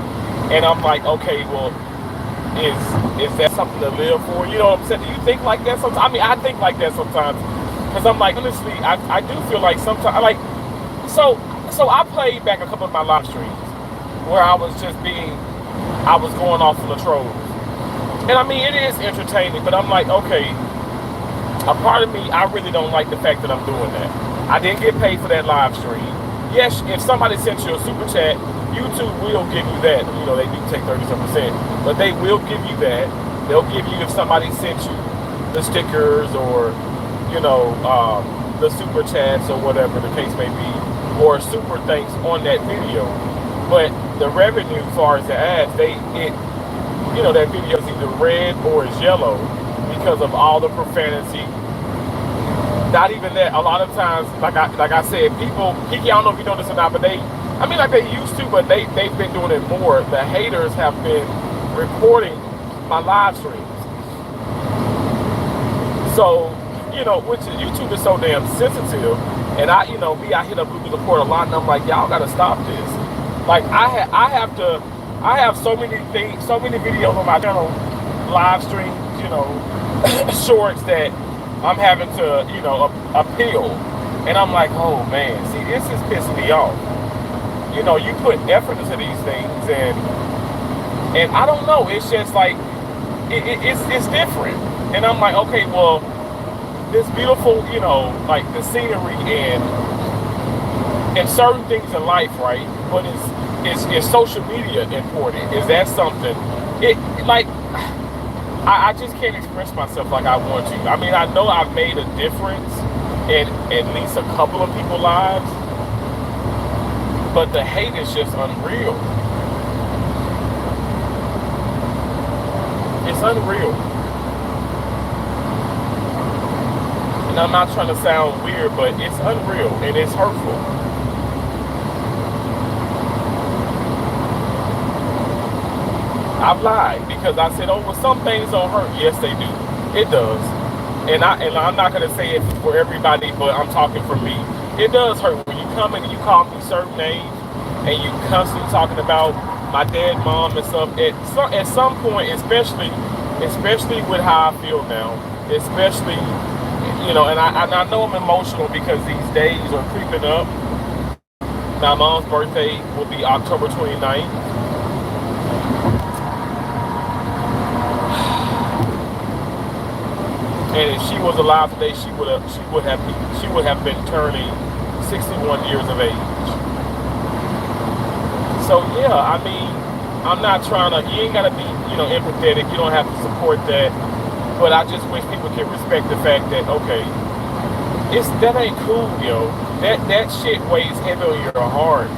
and I'm like, okay, well, is that something to live for? You know what I'm saying? Do you think like that sometimes? I mean, I think like that sometimes, because I'm like, honestly, I do feel like sometimes, I like, so I played back a couple of my live streams where I was just I was going off on the trolls. And I mean, it is entertaining, but I'm like, okay, a part of me, I really don't like the fact that I'm doing that. I didn't get paid for that live stream. Yes, if somebody sent you a super chat, YouTube will give you that. You know, they do take 30%, but they will give you that. They'll give you if somebody sent you the stickers or, you know, the super chats or whatever the case may be, or super thanks on that video. But the revenue, as far as the ads, you know, that video is either red or it's yellow because of all the profanity. Not even that. A lot of times, like I said, people, Kiki, I don't know if you know this or not, but I mean, like they used to, but they've been doing it more. The haters have been reporting my live streams. So, you know, which YouTube is so damn sensitive, and I hit up Google Support a lot, and I'm like, y'all gotta stop this. Like, I have so many things, so many videos on my channel, live streams, you know, shorts that I'm having to, you know, appeal. And I'm like, oh man, see, this is pissing me off. You know, you put effort into these things, and I don't know, it's just like, it's different. And I'm like, okay, well, this beautiful, you know, like the scenery and certain things in life, right? But is social media important? Is that something? I just can't express myself like I want to. I mean, I know I've made a difference in at least a couple of people's lives, but the hate is just unreal. It's unreal. And I'm not trying to sound weird, but it's unreal and it's hurtful. I've lied because I said, oh, well, some things don't hurt. Yes, they do. It does. And I'm not going to say it for everybody, but I'm talking for me. It does hurt when you come and you call me certain names and you constantly talking about my dead mom and stuff. At some point, especially with how I feel now, especially, you know, and I know I'm emotional because these days are creeping up. My mom's birthday will be October 29th. And if she was alive today, she would have been turning 61 years of age. So yeah, I mean, I'm not trying to. You ain't gotta be, you know, empathetic. You don't have to support that. But I just wish people can respect the fact that, okay, that ain't cool, yo. That shit weighs heavy on your heart.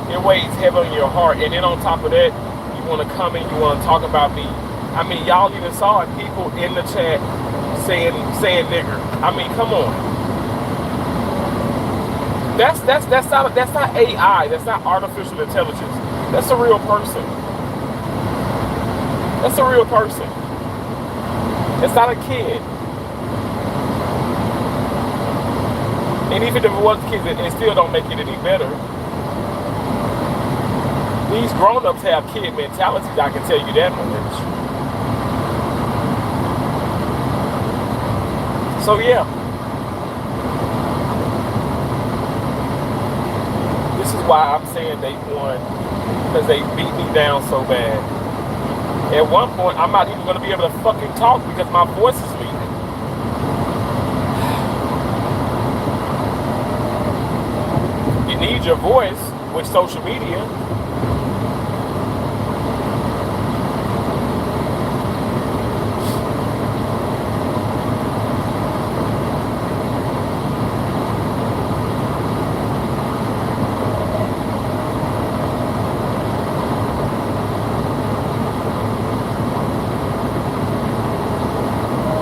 It weighs heavy on your heart, and then on top of that, you want to come and you want to talk about me. I mean, y'all even saw it. People in the chat saying nigger. I mean, come on. That's not AI. That's not artificial intelligence. That's a real person. That's a real person. It's not a kid. And even if it was kids, it still don't make it any better. These grown-ups have kid mentalities, I can tell you that much. So yeah, this is why I'm saying they won, because they beat me down so bad. At one point, I'm not even going to be able to fucking talk because my voice is leaving. You need your voice with social media.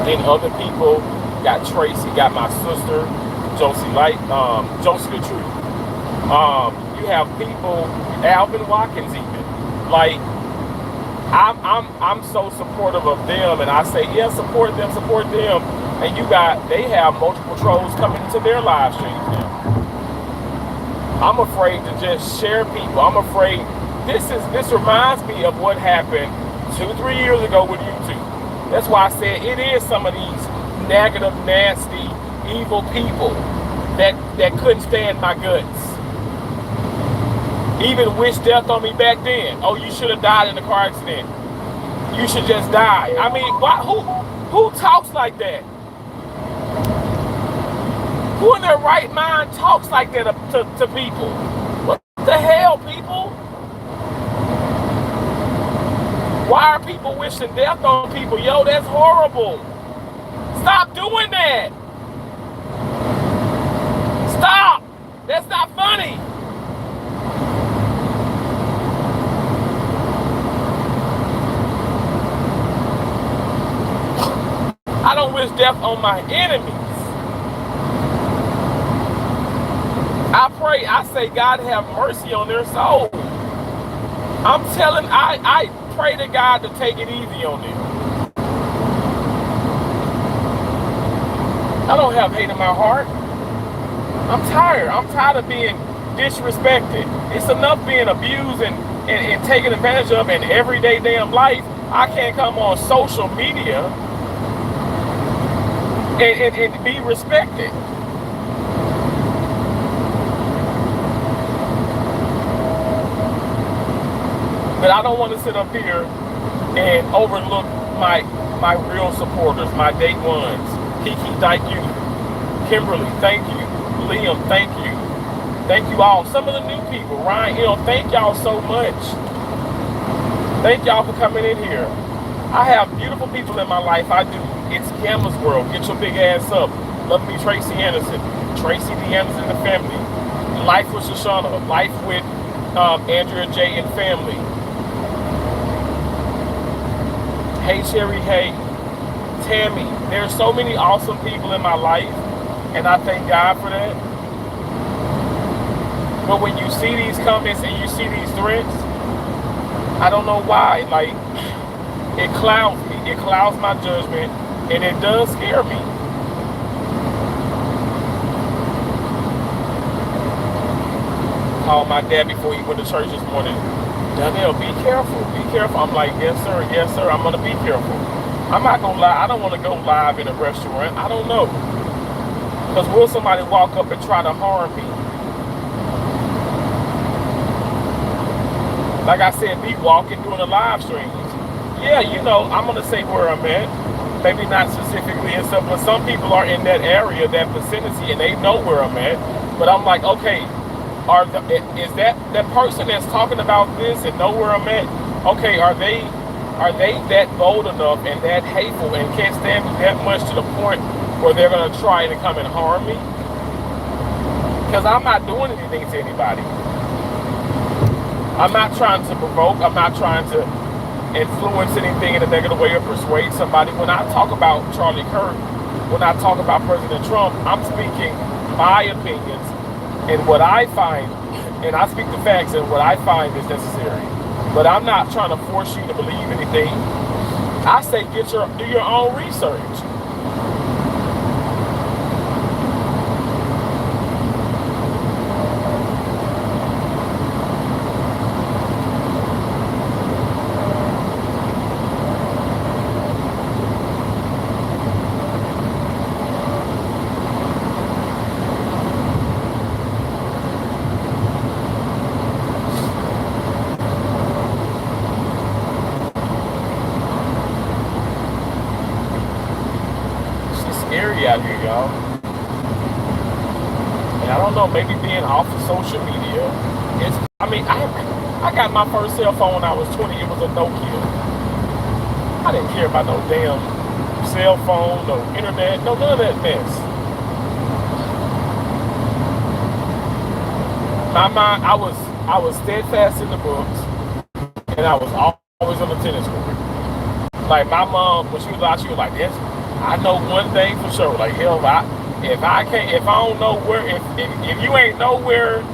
And other people, got Tracy, got my sister, Josie the Truth. You have people, Alvin Watkins even. Like, I'm so supportive of them, and I say, yeah, support them. And they have multiple trolls coming into their live streams now. I'm afraid to just share people. I'm afraid. This reminds me of what happened 2-3 years ago with YouTube. That's why I said it is some of these negative, nasty, evil people that couldn't stand my guts. Even wished death on me back then. Oh, you should have died in a car accident. You should just die. I mean, why, who talks like that? Who in their right mind talks like that to people? What the hell, people? Why are people wishing death on people? Yo, that's horrible. Stop doing that. Stop. That's not funny. I don't wish death on my enemies. I pray, I say, God have mercy on their soul. I'm telling, I pray to God to take it easy on them. I don't have hate in my heart. I'm tired. I'm tired of being disrespected. It's enough being abused and taken advantage of in everyday damn life. I can't come on social media and be respected. But I don't want to sit up here and overlook my real supporters, my day ones. Kiki, thank you. Kimberly, thank you. Liam, thank you. Thank you all. Some of the new people, Ryan, thank y'all so much. Thank y'all for coming in here. I have beautiful people in my life. I do. It's Gamma's World. Get your big ass up. Love me, Tracy Anderson. Tracy D. Anderson and the family. Life with Shoshana. Life with Andrea J. and family. Hey Cherry, hey Tammy. There's so many awesome people in my life, and I thank God for that. But when you see these comments and you see these threats, I don't know why. Like, it clouds me. It clouds my judgment, and it does scare me. Called my dad before he went to church this morning. Danielle, be careful, be careful. I'm like, yes sir, I'm gonna be careful. I'm not gonna lie, I don't wanna go live in a restaurant. I don't know. Because will somebody walk up and try to harm me? Like I said, be walking doing the live streams. Yeah, I'm gonna say where I'm at. Maybe not specifically and stuff, but some people are in that area, that vicinity, and they know where I'm at. But I'm like, okay, is that person that's talking about this and know where I'm at? Okay, are they that bold enough and that hateful and can't stand me that much to the point where they're gonna try to come and harm me? Because I'm not doing anything to anybody. I'm not trying to provoke. I'm not trying to influence anything in a negative way or persuade somebody. When I talk about Charlie Kirk, when I talk about President Trump, I'm speaking my opinions and what I find, and I speak the facts and what I find is necessary. But I'm not trying to force you to believe anything. I say do your own research. Out here, y'all. And I don't know, maybe being off of social media. I got my first cell phone when I was 20. It was a Nokia. I didn't care about no damn cell phone, no internet, no none of that mess. My mind, I was steadfast in the books, and I was always on the tennis court. Like my mom, when she was out, she was like, "This." I know one thing for sure. Like, hell, if I don't know where, if you ain't nowhere,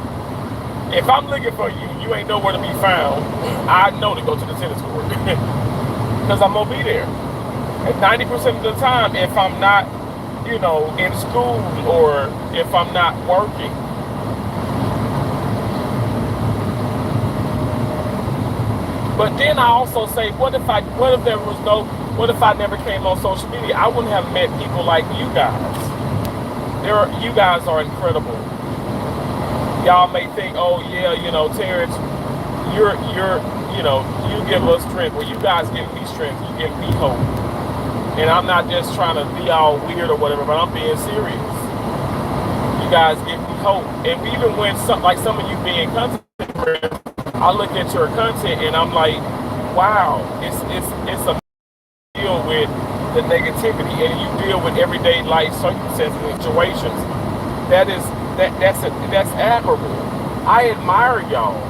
if I'm looking for you, you ain't nowhere to be found, I know to go to the tennis court. Because I'm going to be there. And 90% of the time, if I'm not, in school or if I'm not working, But then I also say, what if there was no, what if I never came on social media? I wouldn't have met people like you guys. You guys are incredible. Y'all may think, oh yeah, Terrence, you're, you give us strength. Well, you guys give me strength. You give me hope. And I'm not just trying to be all weird or whatever, but I'm being serious. You guys give me hope. And even when some of you being content creators, I look at your content and I'm like, wow, it's a deal with the negativity, and you deal with everyday life circumstances and situations. That's admirable. I admire y'all.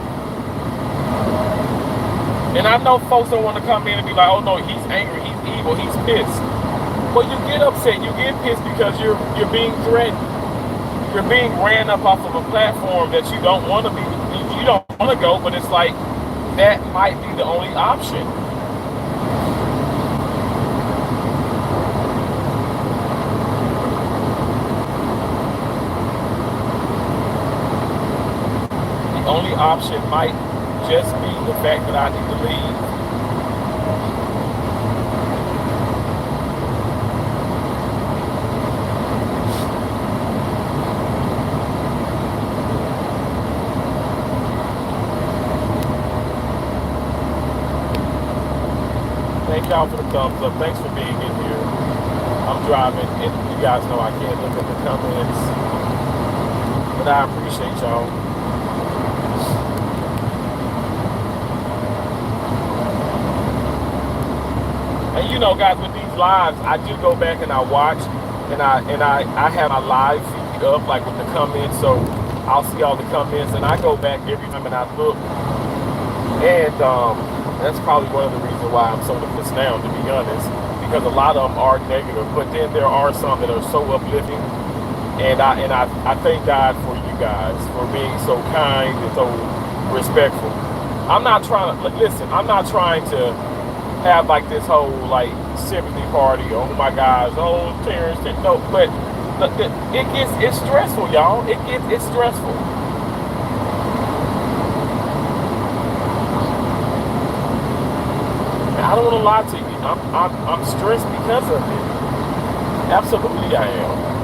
And I know folks don't want to come in and be like, oh no, he's angry, he's evil, he's pissed. Well, you get upset, you get pissed because you're being threatened. You're being ran up off of a platform that you don't want to be, you don't want to go, but it's like, that might be the only option. The only option might just be the fact that I need to leave. Thank y'all for the thumbs up. Thanks for being in here. I'm driving, and you guys know I can't look at the comments, but I appreciate y'all. And guys, with these lives, I do go back and I watch, and I have my live feed up, like with the comments, so I'll see all the comments, and I go back every time and I look, and that's probably one of the reasons why I'm so depressed now, to be honest, because a lot of them are negative, but then there are some that are so uplifting, and I thank God for you guys for being so kind and so respectful. I'm not trying to listen. I'm not trying to have like this whole like sympathy party. Oh my gosh, oh Terrence, no, but it's stressful, y'all. It's stressful. I don't want to lie to you. I'm stressed because of it. Absolutely, I am.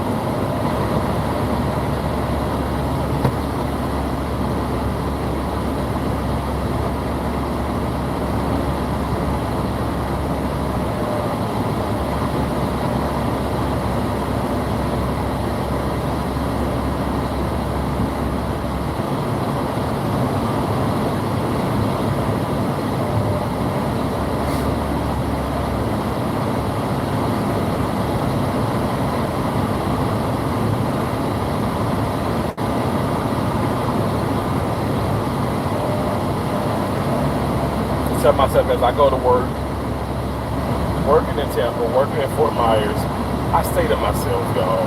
Tell myself as I go to work, working in Tampa, working in Fort Myers, I stay to myself, y'all.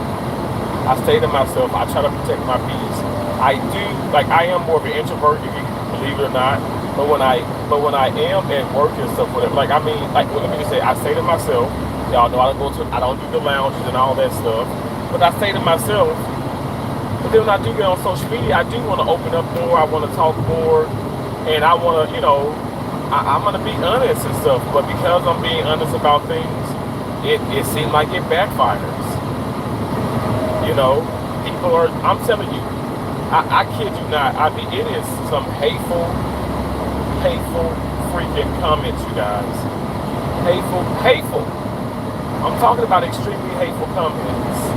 I stay to myself. I try to protect my peace. I am more of an introvert, if you believe it or not. But when I am at work and stuff, whatever, let me just say, I stay to myself. Y'all know I don't do the lounges and all that stuff. But I stay to myself. But then when I do get on social media, I do want to open up more. I want to talk more, and I want to, I'm going to be honest and stuff, but because I'm being honest about things, it seems like it backfires. People are, I'm telling you, I kid you not, it is some hateful freaking comments, you guys. Hateful. I'm talking about extremely hateful comments.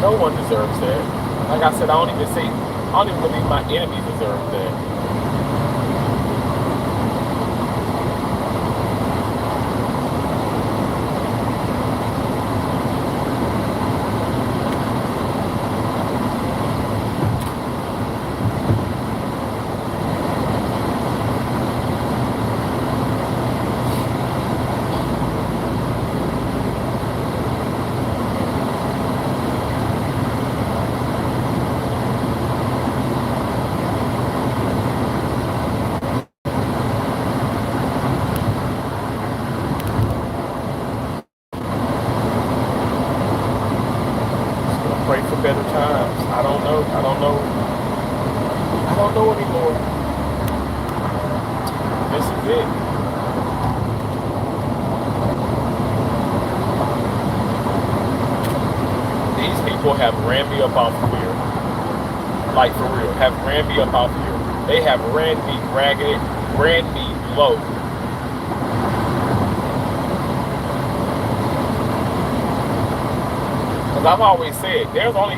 No one deserves that. Like I said, I don't even believe my enemies deserve that. pray for better times. I don't know. I don't know. I don't know anymore. This is it. These people have ran me up off of here. Like for real. Have ran me up off here. They have ran me ragged, ran me low. Because I've always said there's only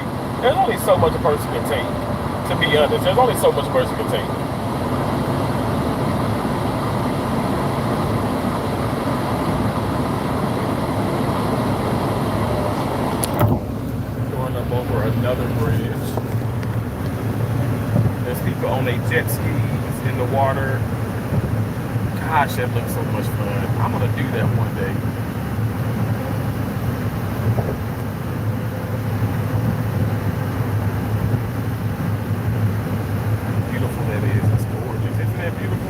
so much a person can take. To be honest, there's only so much a person can take. Going up over another bridge. There's people on their jet skis in the water. Gosh, that looks so much fun. I'm gonna do that one day. Beautiful that is. It's gorgeous. Isn't that beautiful?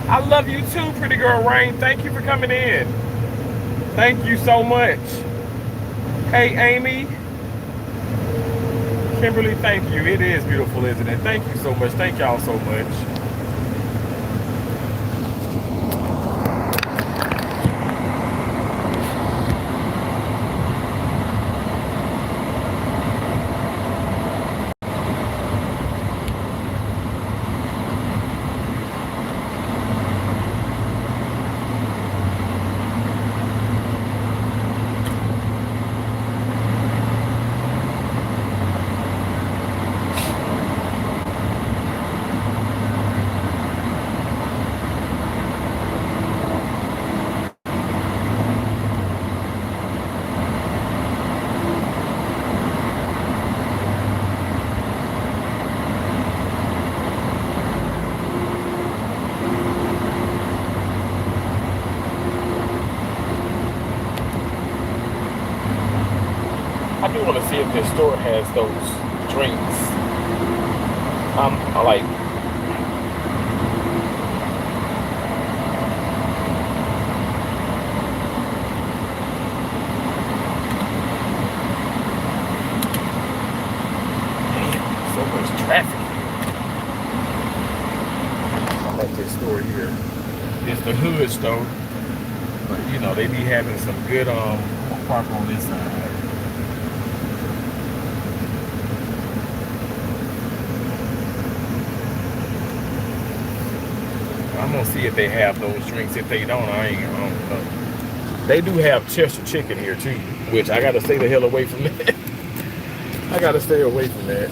I love you too, pretty girl Rain. Thank you for coming in. Thank you so much. Hey, Amy. Kimberly, thank you. It is beautiful, isn't it? Thank you so much. Thank y'all so much. I do want to see if this store has those drinks. I like. Man, so much traffic. I like this store here. It's the hood store, but you know they be having some good park on this side. I'm gonna see if they have those drinks. If they don't, I don't know. They do have Chester chicken here too, which I gotta stay the hell away from that. I gotta stay away from that.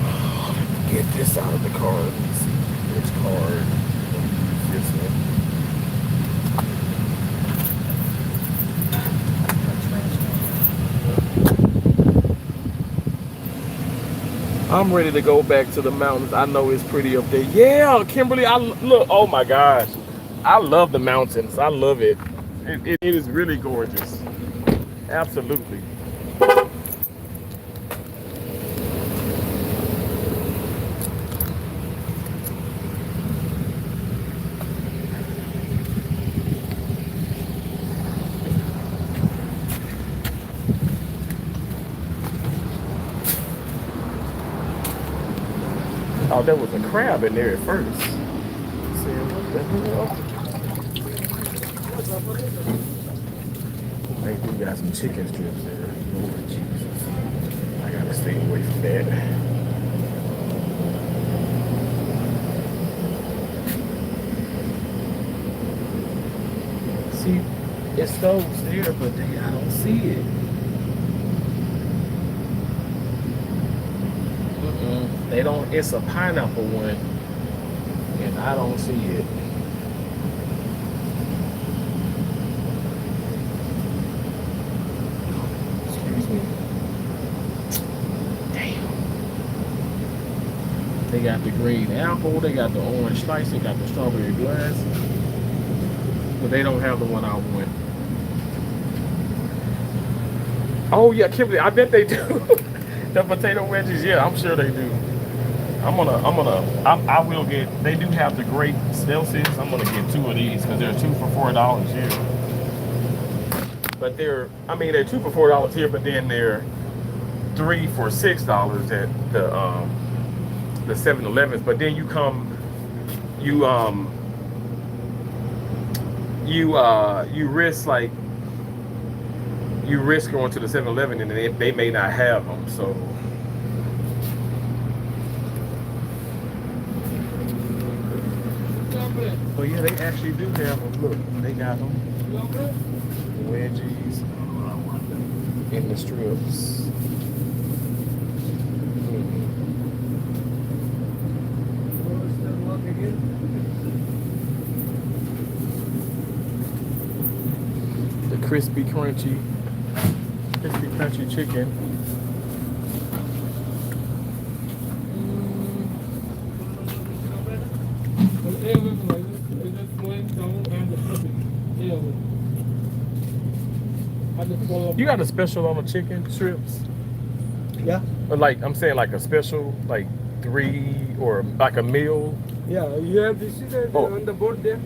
Oh, get this out of the car. Let me see which card. This one. I'm ready to go back to the mountains. I know it's pretty up there. Yeah, Kimberly, look. Oh my gosh, I love the mountains. I love it. It is really gorgeous. Absolutely. Oh, there was a crab in there at first. They do got some chicken strips there. Lord Jesus. I gotta stay away from that. See, it's stoves there, but I don't see it. They don't, it's a pineapple one, and I don't see it. Excuse me. Damn. They got the green apple, they got the orange slice, they got the strawberry glass, but they don't have the one I want. Oh yeah, Kimberly, I bet they do. The potato wedges, yeah, I'm sure they do. I will get. They do have the great Celsius. I'm gonna get two of these because they're two for $4 here. But I mean, they're two for $4 here, but then they're three for $6 at the 7-Elevens. But then you you risk like you risk going to the 7-Eleven and they may not have them. So. Oh yeah, they actually do have them. Look, they got them. Wedgies in the strips. The crispy, crunchy chicken. You got a special on the chicken strips? Yeah. Or like I'm saying, like a special, like 3 or like a meal. Yeah, you have this is on the board there.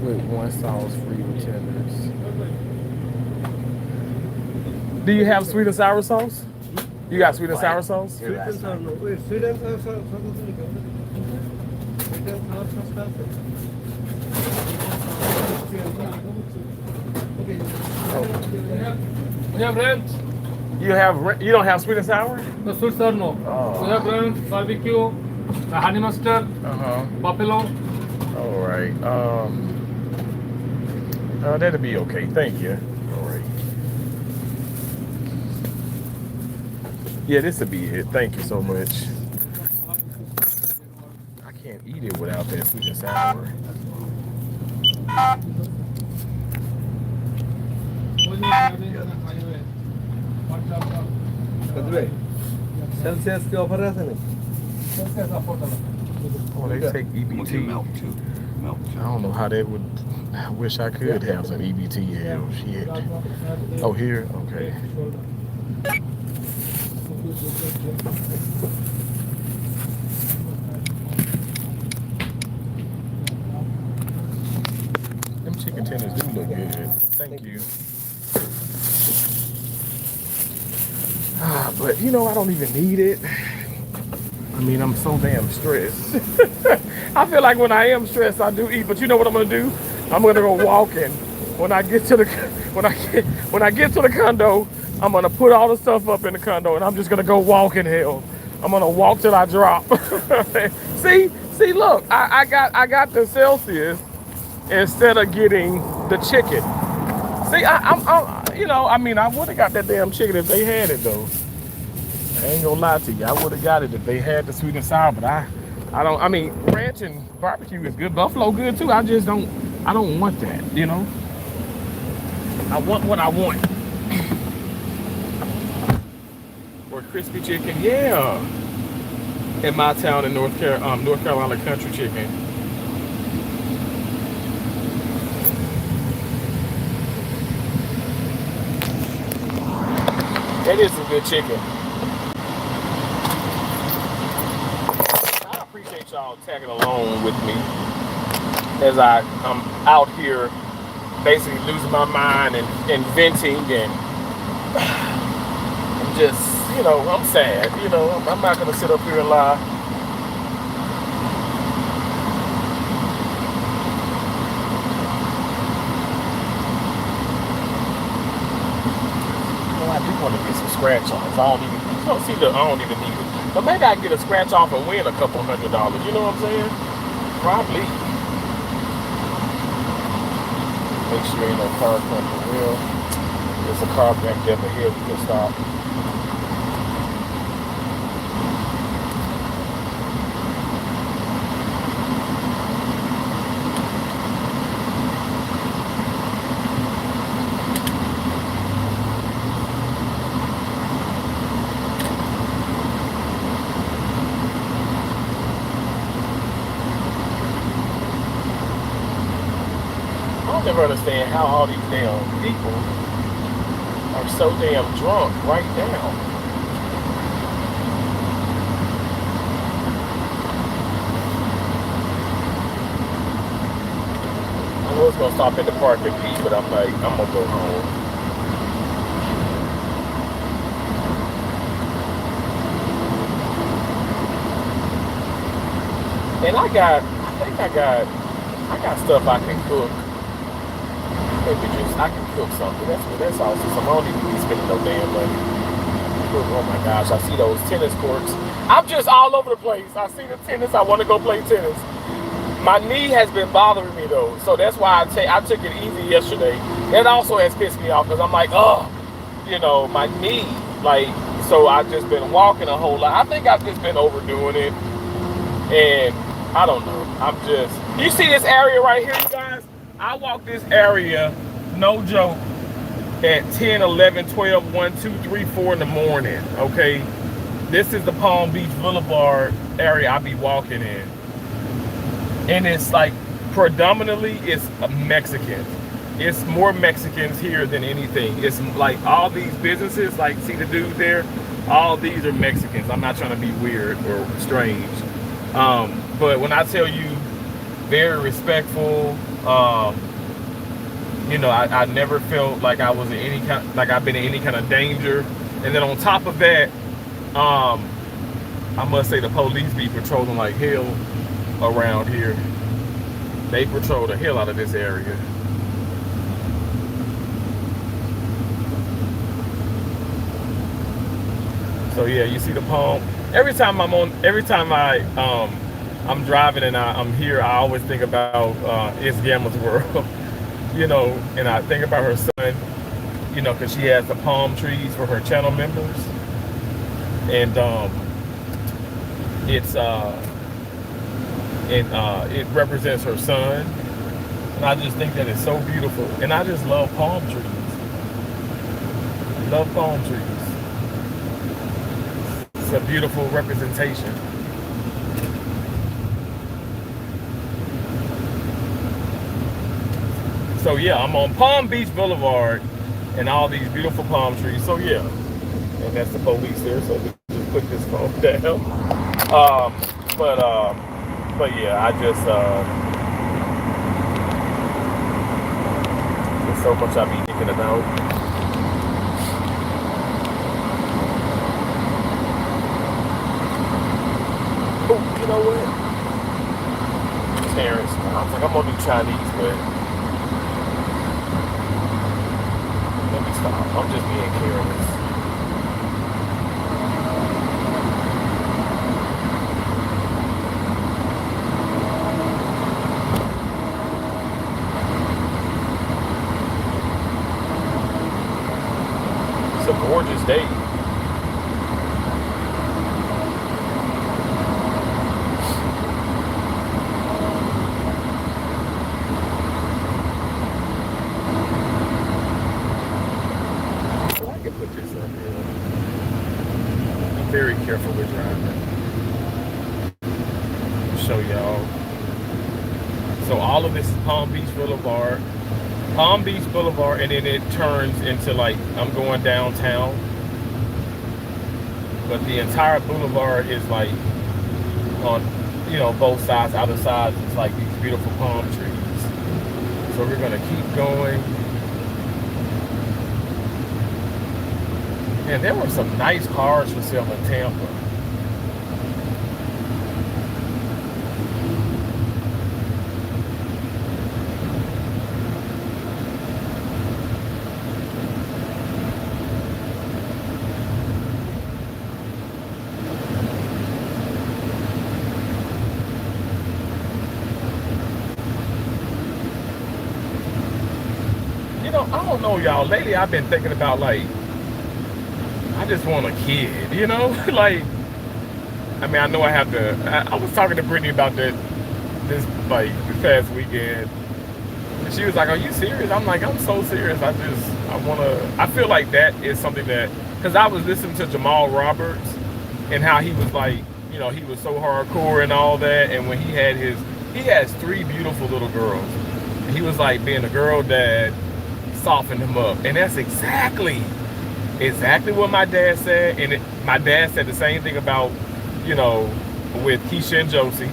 With 1 sauce free with tenders. Do you have sweet and sour sauce? You got sweet and sour sauce? Sweet and sour, no. Wait, sweet and sour sauce. Sweet and sour sauce. We have ranch. You don't have sweet and sour? The sweet sour no. Oh. We have ranch, barbecue, the honey mustard, buffalo. All right. That'll be okay. Thank you. All right. Yeah, this will be it. Thank you so much. I can't eat it without that sweet and sour. Celsius के offer है ना? Oh, they take EBT. Milk too. Milk too. I don't know how that would. I wish I could have some EBT. Hell, shit. Oh, here? Okay. Them chicken tenders do look good. Thank you. But you know, I don't even need it. I mean, I'm so damn stressed. I feel like when I am stressed, I do eat. But you know what I'm gonna do? I'm gonna go walking. When I get to the condo, I'm gonna put all the stuff up in the condo, and I'm just gonna go walking. Hell, I'm gonna walk till I drop. See, look, I got the Celsius instead of getting the chicken. See, I'm you know, I mean, I would have got that damn chicken if they had it though. I ain't gonna lie to you. I would have got it if they had the sweet and sour, but I mean, ranch and barbecue is good. Buffalo good too. I don't want that, you know. I want what I want. Or crispy chicken, yeah. In my town in North Carolina, country chicken. That is some good chicken. Y'all tagging along with me as I'm out here basically losing my mind and venting, and I'm just, you know, I'm sad, you know. I'm not gonna sit up here and lie. Well, I do want to get some scratch offs. I don't even need it. But maybe I can get a scratch off and win a couple $100. You know what I'm saying? Probably. Make sure ain't no car coming real. There's a car back there ahead. We can stop. don't ever understand how all these damn people are so damn drunk right now. I was gonna stop at the park and pee, but I'm like, I'm gonna go home. And I got stuff I can cook. Maybe just I can cook something. That's awesome. So I don't need to be spending no damn money. Oh my gosh, I see those tennis courts. I'm just all over the place. I see the tennis. I want to go play tennis. My knee has been bothering me though, so that's why I took it easy yesterday. That also has pissed me off because I'm like, oh, you know, my knee. Like, so I've just been walking a whole lot. I think I've just been overdoing it, and I don't know. You see this area right here, you guys? I walk this area, no joke, at 10, 11, 12, 1, 2, 3, 4 in the morning, okay? This is the Palm Beach Boulevard area I be walking in. And it's like, predominantly, it's Mexicans. It's more Mexicans here than anything. It's like all these businesses, like see the dude there? All these are Mexicans. I'm not trying to be weird or strange. But when I tell you, very respectful, you know, I never felt like I was in any kind, like I've been in any kind of danger. And then on top of that, I must say the police be patrolling like hell around here. They patrol the hell out of this area. So yeah, you see the Palm. Every time I'm driving and I'm here, I always think about It's Gambler's World, you know, and I think about her son, you know, because she has the palm trees for her channel members, and it represents her son, and I just think that it's so beautiful, and I just love palm trees. Love palm trees. It's a beautiful representation. So yeah, I'm on Palm Beach Boulevard and all these beautiful palm trees. So yeah, and that's the police there. So we just put this phone down. But yeah, I just there's so much I be thinking about. Oh, you know what? Terrence, I was like, I'm gonna do Chinese, but let me stop. I'm just being careless. It's a gorgeous day. Very careful with driving. I'll show y'all. So all of this is Palm Beach Boulevard. Palm Beach Boulevard, and then it turns into like, I'm going downtown. But the entire boulevard is like on, you know, both sides, other sides, it's like these beautiful palm trees. So we're gonna keep going. And there were some nice cars for sale in Tampa. You know, I don't know, y'all. Lately, I've been thinking about like, I just want a kid, you know? Like, I mean, I know I have to, I was talking to Brittany about this past weekend. And she was like, are you serious? I'm like, I'm so serious. I feel like that is something that, because I was listening to Jamal Roberts and how he was like, you know, he was so hardcore and all that. And when he has 3 beautiful little girls. He was like being a girl dad softened him up. And that's exactly what my dad said. And my dad said the same thing about, you know, with Keisha and Josie.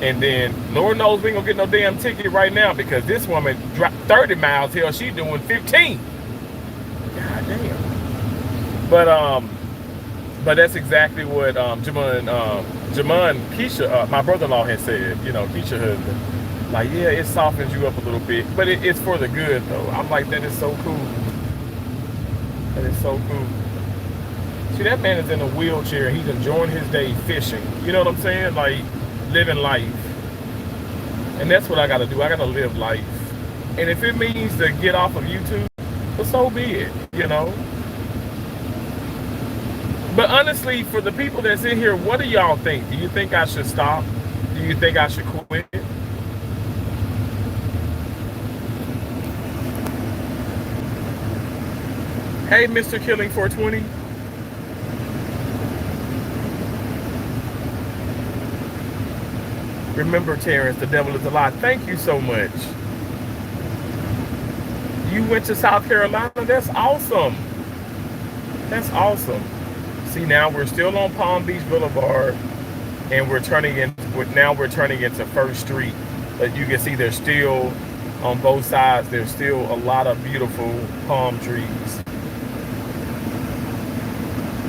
And then Lord knows we ain't gonna get no damn ticket right now because this woman dropped 30 miles. Hell, she doing 15. God damn. But that's exactly what Jamon Keisha, my brother-in-law, had said. You know, Keisha husband. Like, yeah, it softens you up a little bit, but it's for the good though. I'm like, that is so cool. That is so cool. See, that man is in a wheelchair. He's enjoying his day fishing. You know what I'm saying? Like, living life. And that's what I gotta do. I gotta live life. And if it means to get off of YouTube, well, so be it, you know? But honestly, for the people that's in here, what do y'all think? Do you think I should stop? Do you think I should quit? Hey, Mr. Killing 420. Remember, Terrence, the devil is a lie. Thank you so much. You went to South Carolina? That's awesome. That's awesome. See, now we're still on Palm Beach Boulevard, and we're turning into First Street. But you can see there's still, on both sides, there's still a lot of beautiful palm trees.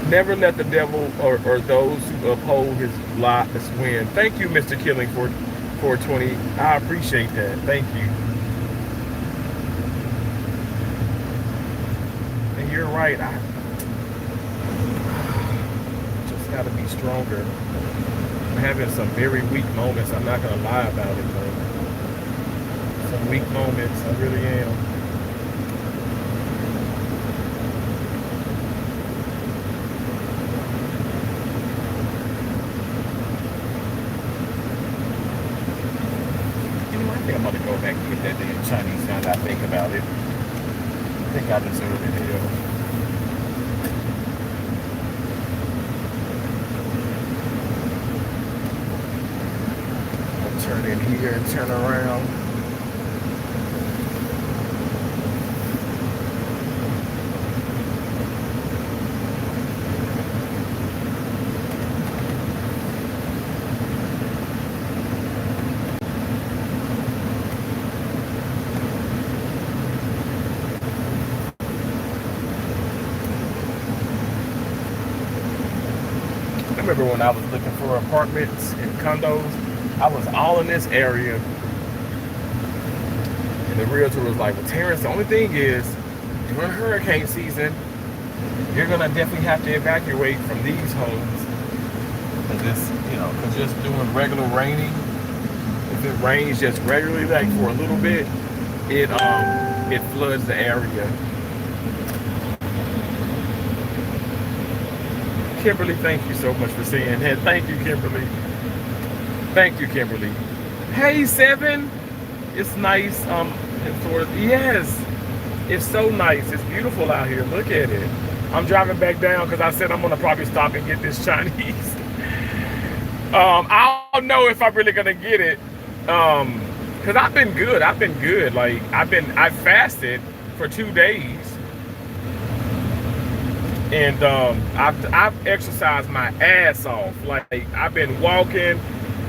Never let the devil or those who uphold his lies win. Thank you, Mr. Killing, for 420. I appreciate that. Thank you. And you're right. I just got to be stronger. I'm having some very weak moments. I'm not going to lie about it, though. Some weak moments. I really am. I'm about to go back and get that damn Chinese now that I think about it. I think I deserve it, hell. I'll turn in here and turn around. I remember when I was looking for apartments and condos, I was all in this area. And the realtor was like, well, Terrence, the only thing is, during hurricane season, you're going to definitely have to evacuate from these homes. Because just doing regular raining, if it rains just regularly, like for a little bit, it floods the area. Kimberly, thank you so much for saying that. Thank you, Kimberly. Thank you, Kimberly. Hey, Seven. It's nice. Yes, it's so nice. It's beautiful out here. Look at it. I'm driving back down because I said I'm gonna probably stop and get this Chinese. I don't know if I'm really gonna get it. Because I've been good. Like I fasted for 2 days. And I've exercised my ass off. Like I've been walking,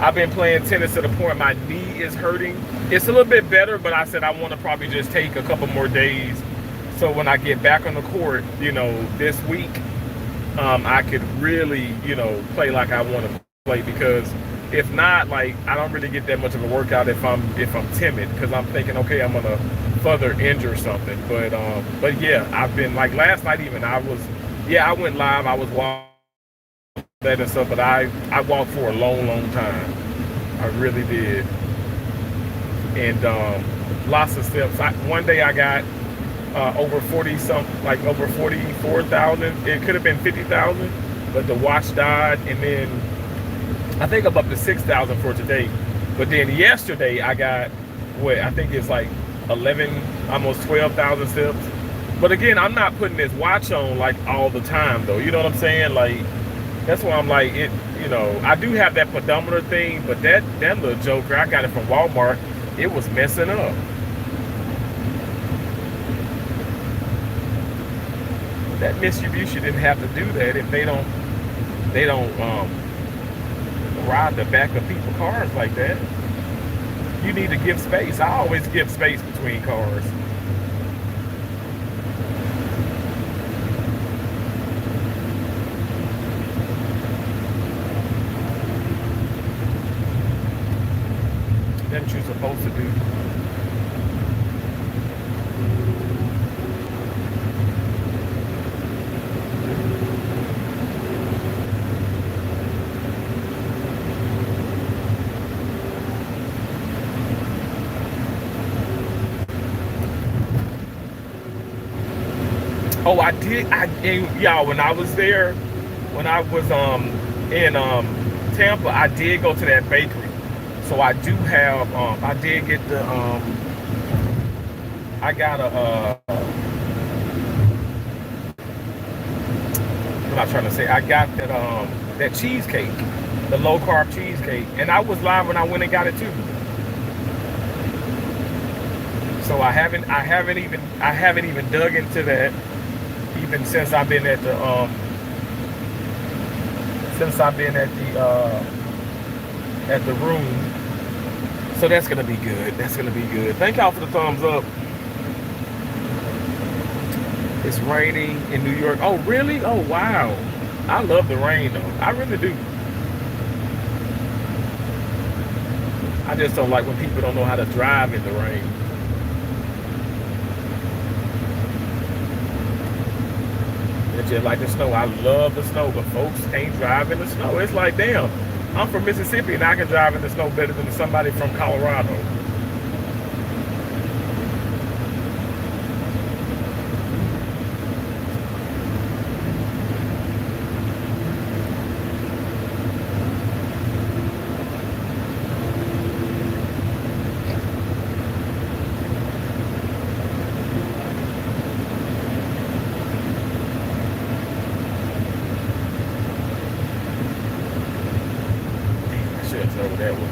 I've been playing tennis to the point my knee is hurting. It's a little bit better, but I said I want to probably just take a couple more days. So when I get back on the court, this week, I could really, play like I want to play. Because if not, like I don't really get that much of a workout if I'm timid, because I'm thinking, okay, I'm gonna further injure something. But yeah, I've been like last night even I went live. I was walking that and stuff, but I walked for a long time. I really did. And lots of steps. One day I got over 44,000. It could have been 50,000, but the watch died, and then I think I'm up to 6,000 for today. But then yesterday I got I think it's like 11, almost 12,000 steps. But again, I'm not putting this watch on like all the time though. You know what I'm saying? Like that's why I'm like I do have that pedometer thing, but that little joker, I got it from Walmart. It was messing up. that Mitsubishi didn't have to do that if they don't ride the back of people's cars like that. You need to give space. I always give space between cars. That's what you're supposed to do. Oh, I did. Y'all, when I was there, when I was in Tampa, I did go to that bakery. So I do have I did get the I got a what am I trying to say? I got that cheesecake, the low carb cheesecake, and I was live when I went and got it too. So I haven't even dug into that even since I've been at the room. So that's gonna be good. That's gonna be good. Thank y'all for the thumbs up. It's raining in New York. Oh really? Oh wow. I love the rain though. I really do. I just don't like when people don't know how to drive in the rain. It's just like the snow. I love the snow, but folks can't drive in the snow. It's like, damn, I'm from Mississippi and I can drive in the snow better than somebody from Colorado. Over that way.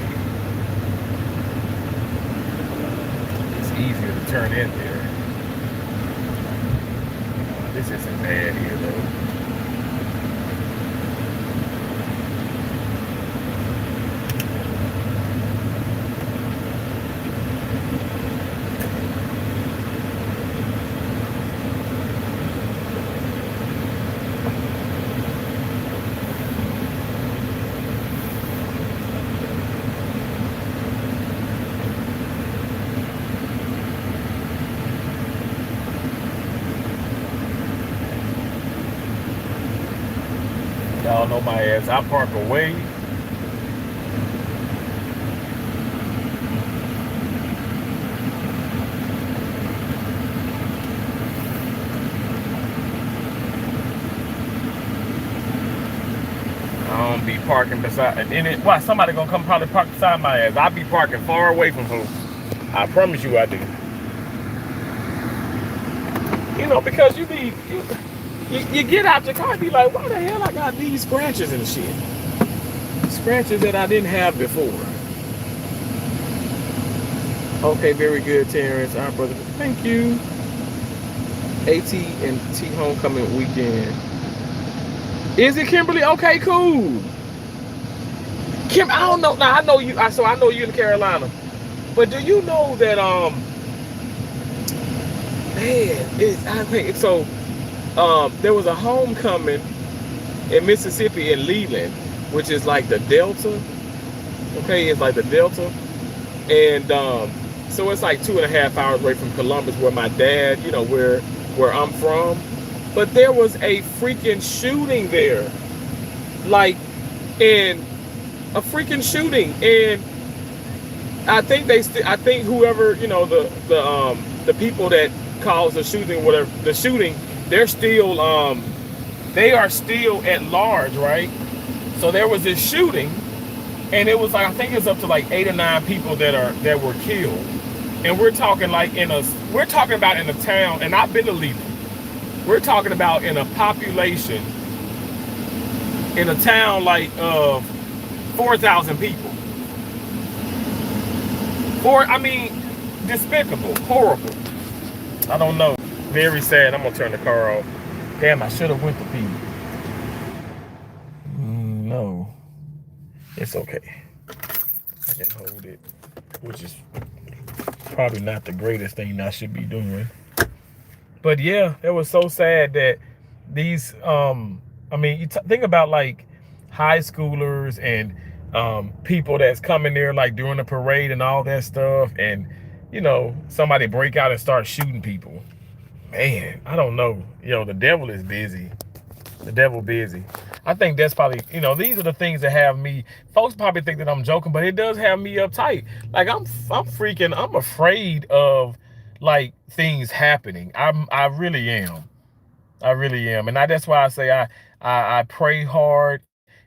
It's easier to turn in there. This isn't bad here though. Y'all know my ass. I park away. I don't be parking beside, and it, why somebody gonna come probably park beside my ass. I be parking far away from folks. I promise you I do. You know, because you get out your car and be like, why the hell I got these scratches and shit? Scratches that I didn't have before. Okay, very good, Terrence. Our brother. Thank you. AT&T homecoming weekend. Is it Kimberly? Okay, cool. Kim, I don't know. Now I know you. So I know you in Carolina. But do you know that there was a homecoming in Mississippi in Leland, which is like the Delta. Okay, it's like the Delta. And so it's like 2.5 hours away from Columbus, where my dad, you know, where I'm from. But there was a freaking shooting there. Like, and a freaking shooting. And I think whoever, you know, the people that caused the shooting, whatever, the shooting, they're still they are still at large, right? So there was this shooting, and it was like, I think it's up to like 8 or 9 people that were killed. And we're talking like we're talking about in a town, and I've been to Leland. We're talking about in a population in a town like of 4,000 people. I mean, despicable, horrible. I don't know. Very sad. I'm gonna turn the car off. Damn, I should have went to pee. No, it's okay. I can hold it, which is probably not the greatest thing I should be doing. But yeah, it was so sad that these, I mean, you think about like high schoolers and people that's coming there like during the parade and all that stuff, and you know, somebody break out and start shooting people. Man, I don't know. The devil is busy. The devil busy. I think that's probably, these are the things that have me, folks probably think that I'm joking, but it does have me uptight. Like I'm afraid of like things happening. I really am. I really am. And that's why I say I pray hard,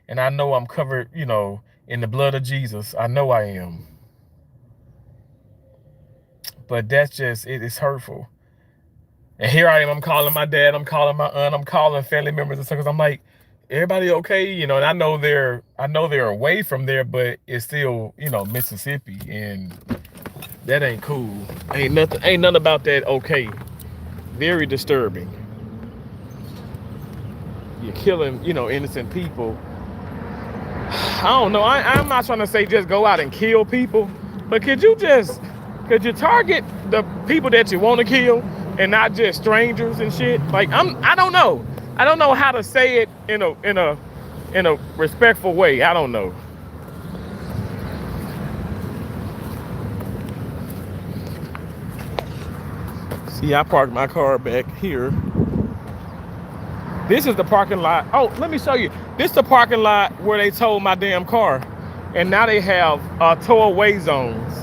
and I know I'm covered, in the blood of Jesus. I know I am. But that's just, it's hurtful. And here I am, I'm calling my dad, I'm calling my aunt, I'm calling family members and stuff, because I'm like, everybody okay? And I know they're away from there, but it's still, Mississippi, and that ain't cool. Ain't nothing about that okay. Very disturbing. You're killing, innocent people. I don't know. I'm not trying to say just go out and kill people, but could you target the people that you want to kill and not just strangers and shit? Like I don't know. I don't know how to say it in a respectful way. I don't know. See, I parked my car back here. This is the parking lot. Oh, let me show you. This is the parking lot where they towed my damn car. And now they have tow away zones.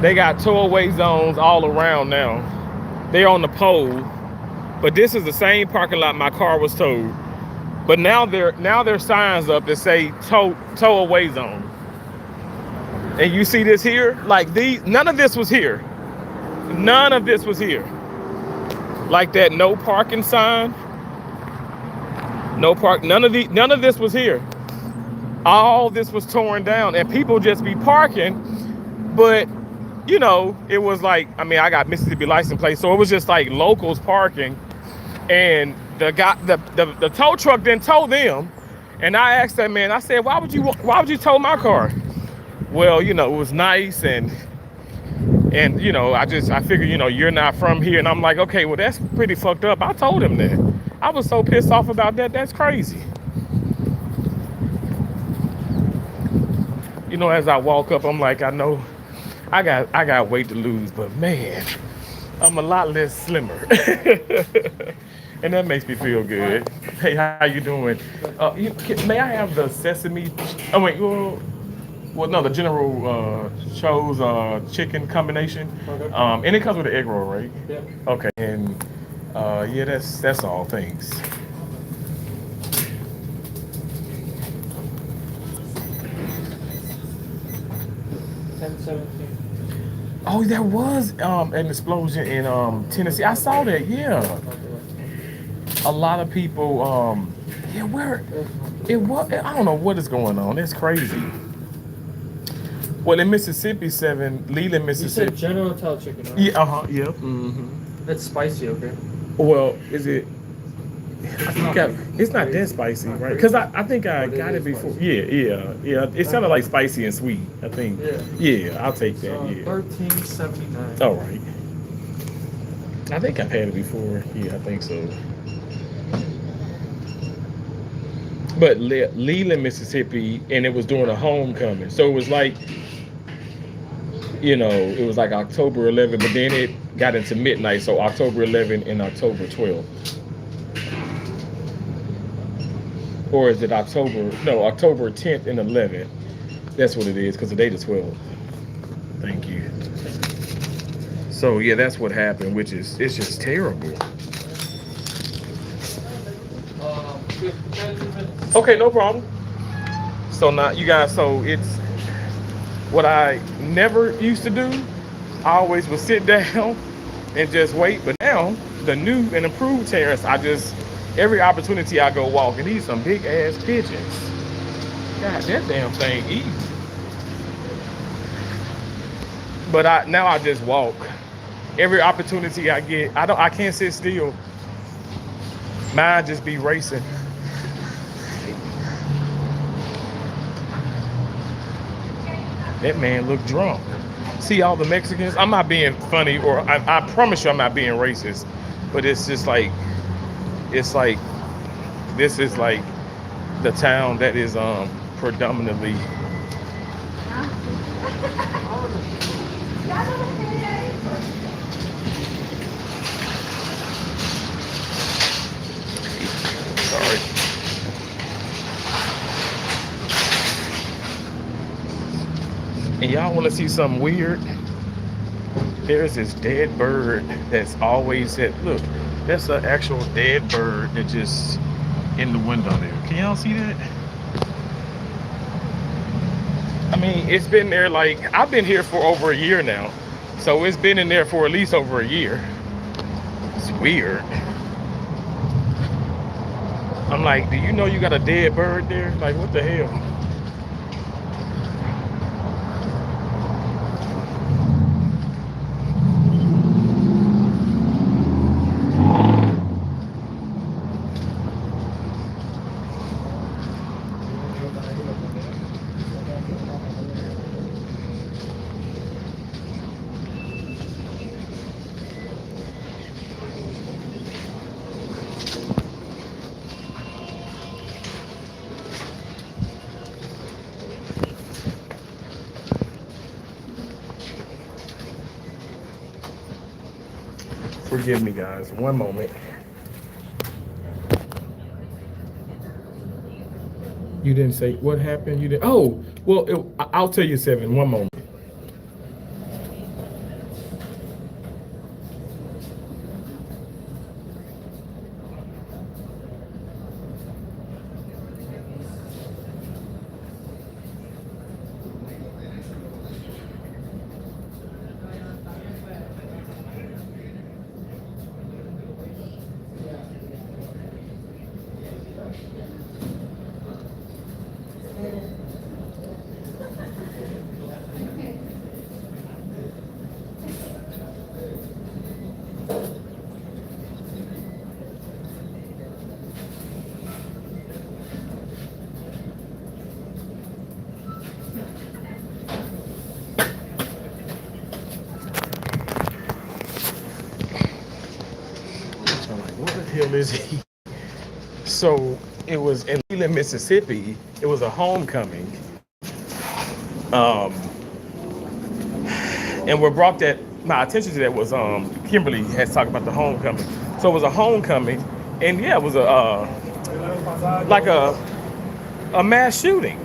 They got tow away zones all around now. They're on the pole. But this is the same parking lot my car was towed. But now there's signs up that say tow away zone. And you see this here? Like none of this was here. None of this was here. Like that no parking sign. No park. None of this was here. All this was torn down, and people just be parking. But it was like, I mean, I got Mississippi license plate, so it was just like locals parking, and the tow truck didn't tow them. And I asked that man, I said, why would you tow my car? Well, it was nice, and I figured, you're not from here. And I'm like, okay, well, that's pretty fucked up. I told him that. I was so pissed off about that. That's crazy. As I walk up, I'm like, I know I got weight to lose, but man, I'm a lot less slimmer. And that makes me feel good. Hey, how you doing? May I have the sesame? Oh wait, well, no, the General Tso's chicken combination. Okay. And it comes with an egg roll, right? Yeah. Okay. And yeah, that's all. Thanks. Oh, there was an explosion in Tennessee. I saw that. Yeah. A lot of people. Yeah, where it was. I don't know what is going on. It's crazy. Well, in Mississippi, Leland, Mississippi. You said General Tso chicken, right? Yeah, yeah. Mm-hmm. That's spicy, okay? Well, is it? It's not that spicy, right? Because I think I got it before. Yeah. It sounded like spicy and sweet, I think. Yeah, I'll take that. Yeah. $13.79. All right. I think I've had it before. Yeah, I think so. But Leland, Mississippi, and it was during a homecoming, so it was like, it was like October 11th, but then it got into midnight, so October 11th and October 12th. Or is it October 10th and 11th? That's what it is, because the date is 12th. Thank you. So yeah, that's what happened, it's just terrible. Okay, no problem. So now you guys, so it's what I never used to do. I always would sit down and just wait, but now the new and improved terrace, every opportunity I go walk, and these some big ass pigeons. God, that damn thing eats. But now I just walk. Every opportunity I get, I can't sit still. Mine just be racing. That man looked drunk. See all the Mexicans? I'm not being funny, or I promise you I'm not being racist. But it's just like, it's like, this is like the town that is predominantly. Sorry. And y'all want to see something weird? There's this dead bird that's always at, look, that's an actual dead bird that just in the window there. Can y'all see that? I mean, it's been there like, I've been here for over a year now. So it's been in there for at least over a year. It's weird. I'm like, do you know you got a dead bird there? Like, what the hell? Forgive me, guys. One moment. You didn't say what happened? You didn't. Oh, well, I'll tell you, Seven. One moment. Is he? So it was in Leland, Mississippi. It was a homecoming, and what brought that my attention to that was Kimberly has talked about the homecoming. So it was a homecoming, and yeah, it was a mass shooting,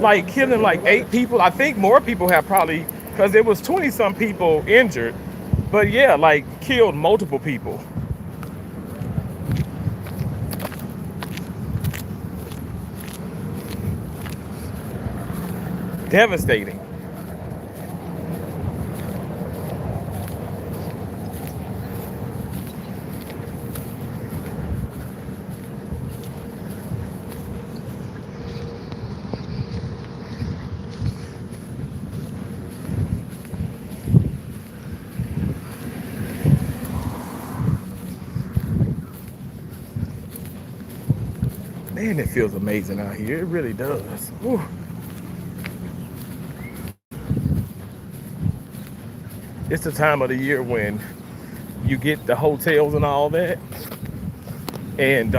like killing like 8 people. I think more people have probably, because there was 20 some people injured, but yeah, like killed multiple people. Devastating. Man, it feels amazing out here. It really does. Whew. It's the time of the year when you get the hotels and all that, and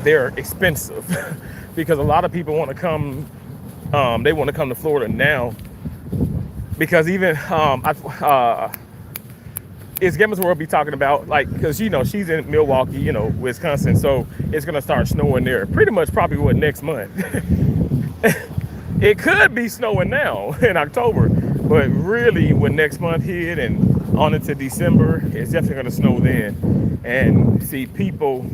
they're expensive because a lot of people want to come. They want to come to Florida now because even it's Gemma's World be talking about, like, because she's in Milwaukee, Wisconsin, so it's gonna start snowing there pretty much probably next month. It could be snowing now in October, but really when next month hit and on into December, it's definitely going to snow then. And see, people,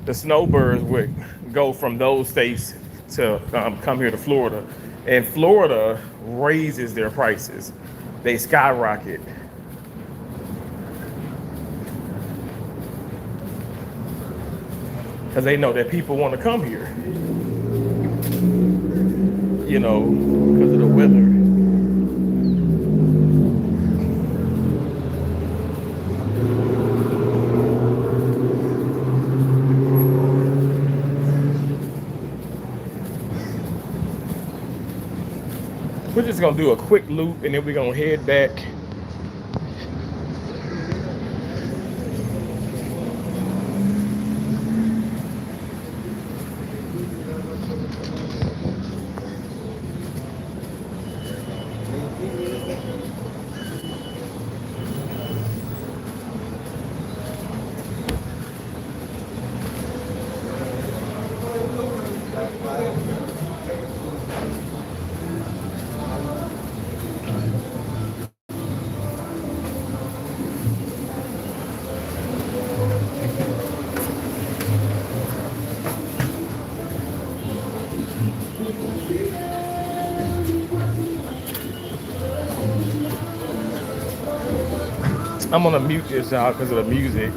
the snowbirds would go from those states to come here to Florida. And Florida raises their prices. They skyrocket. Because they know that people want to come here. Because of the weather. We're just gonna do a quick loop and then we're gonna head back. I'm gonna mute this out because of the music.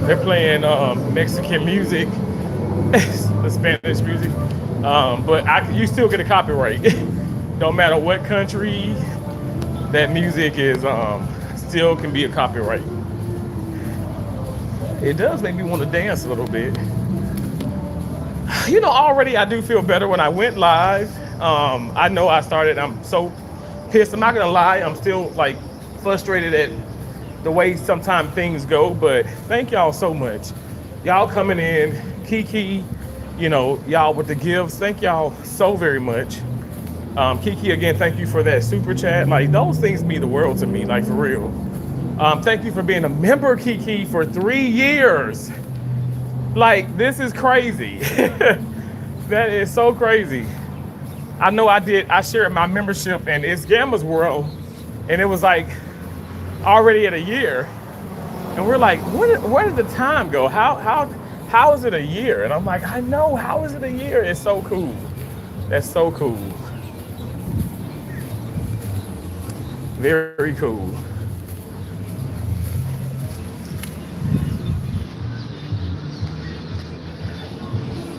They're playing Mexican music, the Spanish music, but you still get a copyright. Don't matter what country that music is, still can be a copyright. It does make me want to dance a little bit. You know, already I do feel better when I went live. I know I started, I'm so pissed. I'm not gonna lie, I'm still like frustrated at the way sometimes things go, but thank y'all so much. Y'all coming in, Kiki, you know, y'all with the gifts. Thank y'all so very much. Kiki, again, thank you for that super chat. Like, those things mean the world to me, like, for real. Thank you for being a member, Kiki, for 3 years. Like, this is crazy. That is so crazy. I know I shared my membership and it's Gamma's World, and it was like already at a year. And we're like, where did the time go? How is it a year? And I'm like, I know, how is it a year? It's so cool. That's so cool. Very cool.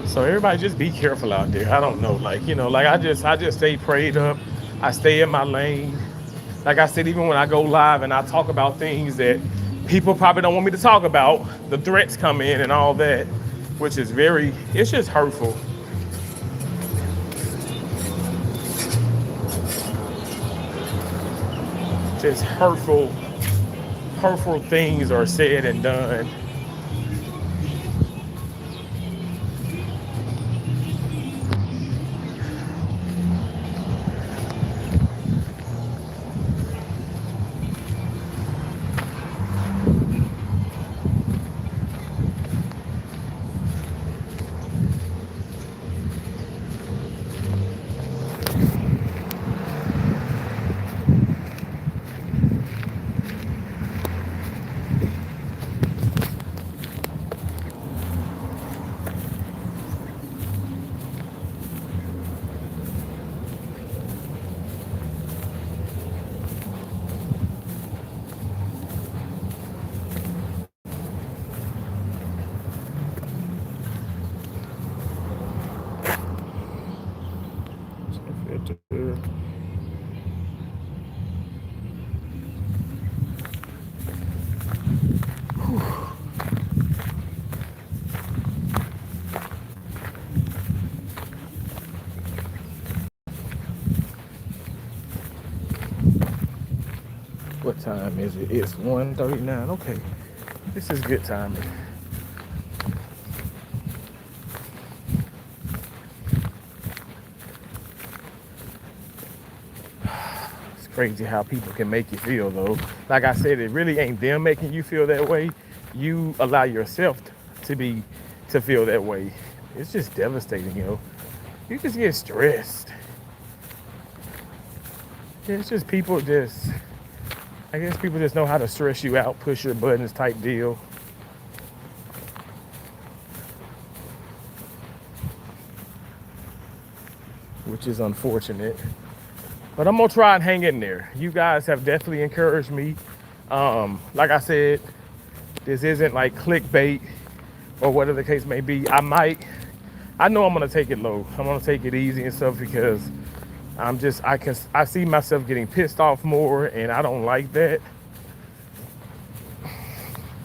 So everybody just be careful out there. I don't know, like, you know, like I just stay prayed up. I stay in my lane. Like I said, even when I go live and I talk about things that people probably don't want me to talk about, the threats come in and all that, which is it's just hurtful. Just hurtful things are said and done. What time is it? It's 1:39. Okay, this is good timing. It's crazy how people can make you feel, though. Like I said, it really ain't them making you feel that way. You allow yourself to feel that way. It's just devastating, you know. You just get stressed. It's just I guess people just know how to stress you out, push your buttons type deal. Which is unfortunate. But I'm gonna try and hang in there. You guys have definitely encouraged me. Like I said, this isn't like clickbait or whatever the case may be. I know I'm gonna take it low. I'm gonna take it easy and stuff because I see myself getting pissed off more and I don't like that.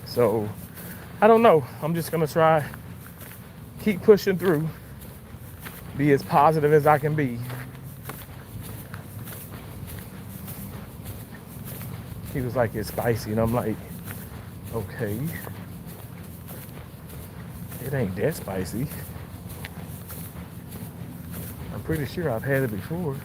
So I don't know. I'm just gonna try, keep pushing through, be as positive as I can be. He was like, it's spicy, and I'm like, okay. It ain't that spicy. I'm pretty sure I've had it before.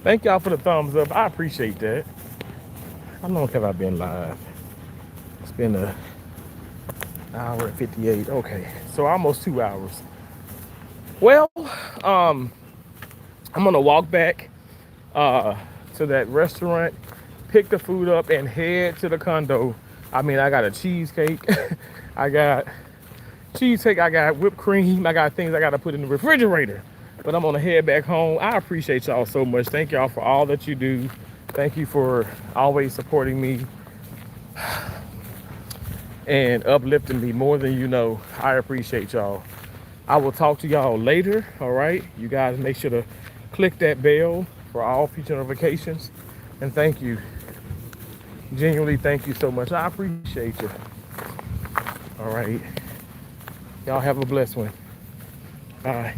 Thank y'all for the thumbs up. I appreciate that. How long have I been live? It's been an hour and 58. Okay, so almost 2 hours. Well, I'm gonna walk back to that restaurant, pick the food up, and head to the condo. I mean, I got a cheesecake. I got cheesecake. I got whipped cream. I got things I gotta put in the refrigerator. But I'm gonna head back home. I appreciate y'all so much. Thank y'all for all that you do. Thank you for always supporting me and uplifting me more than you know. I appreciate y'all. I will talk to y'all later, all right? You guys make sure to click that bell for all future notifications. And thank you. Genuinely, thank you so much. I appreciate you. All right. Y'all have a blessed one. Bye.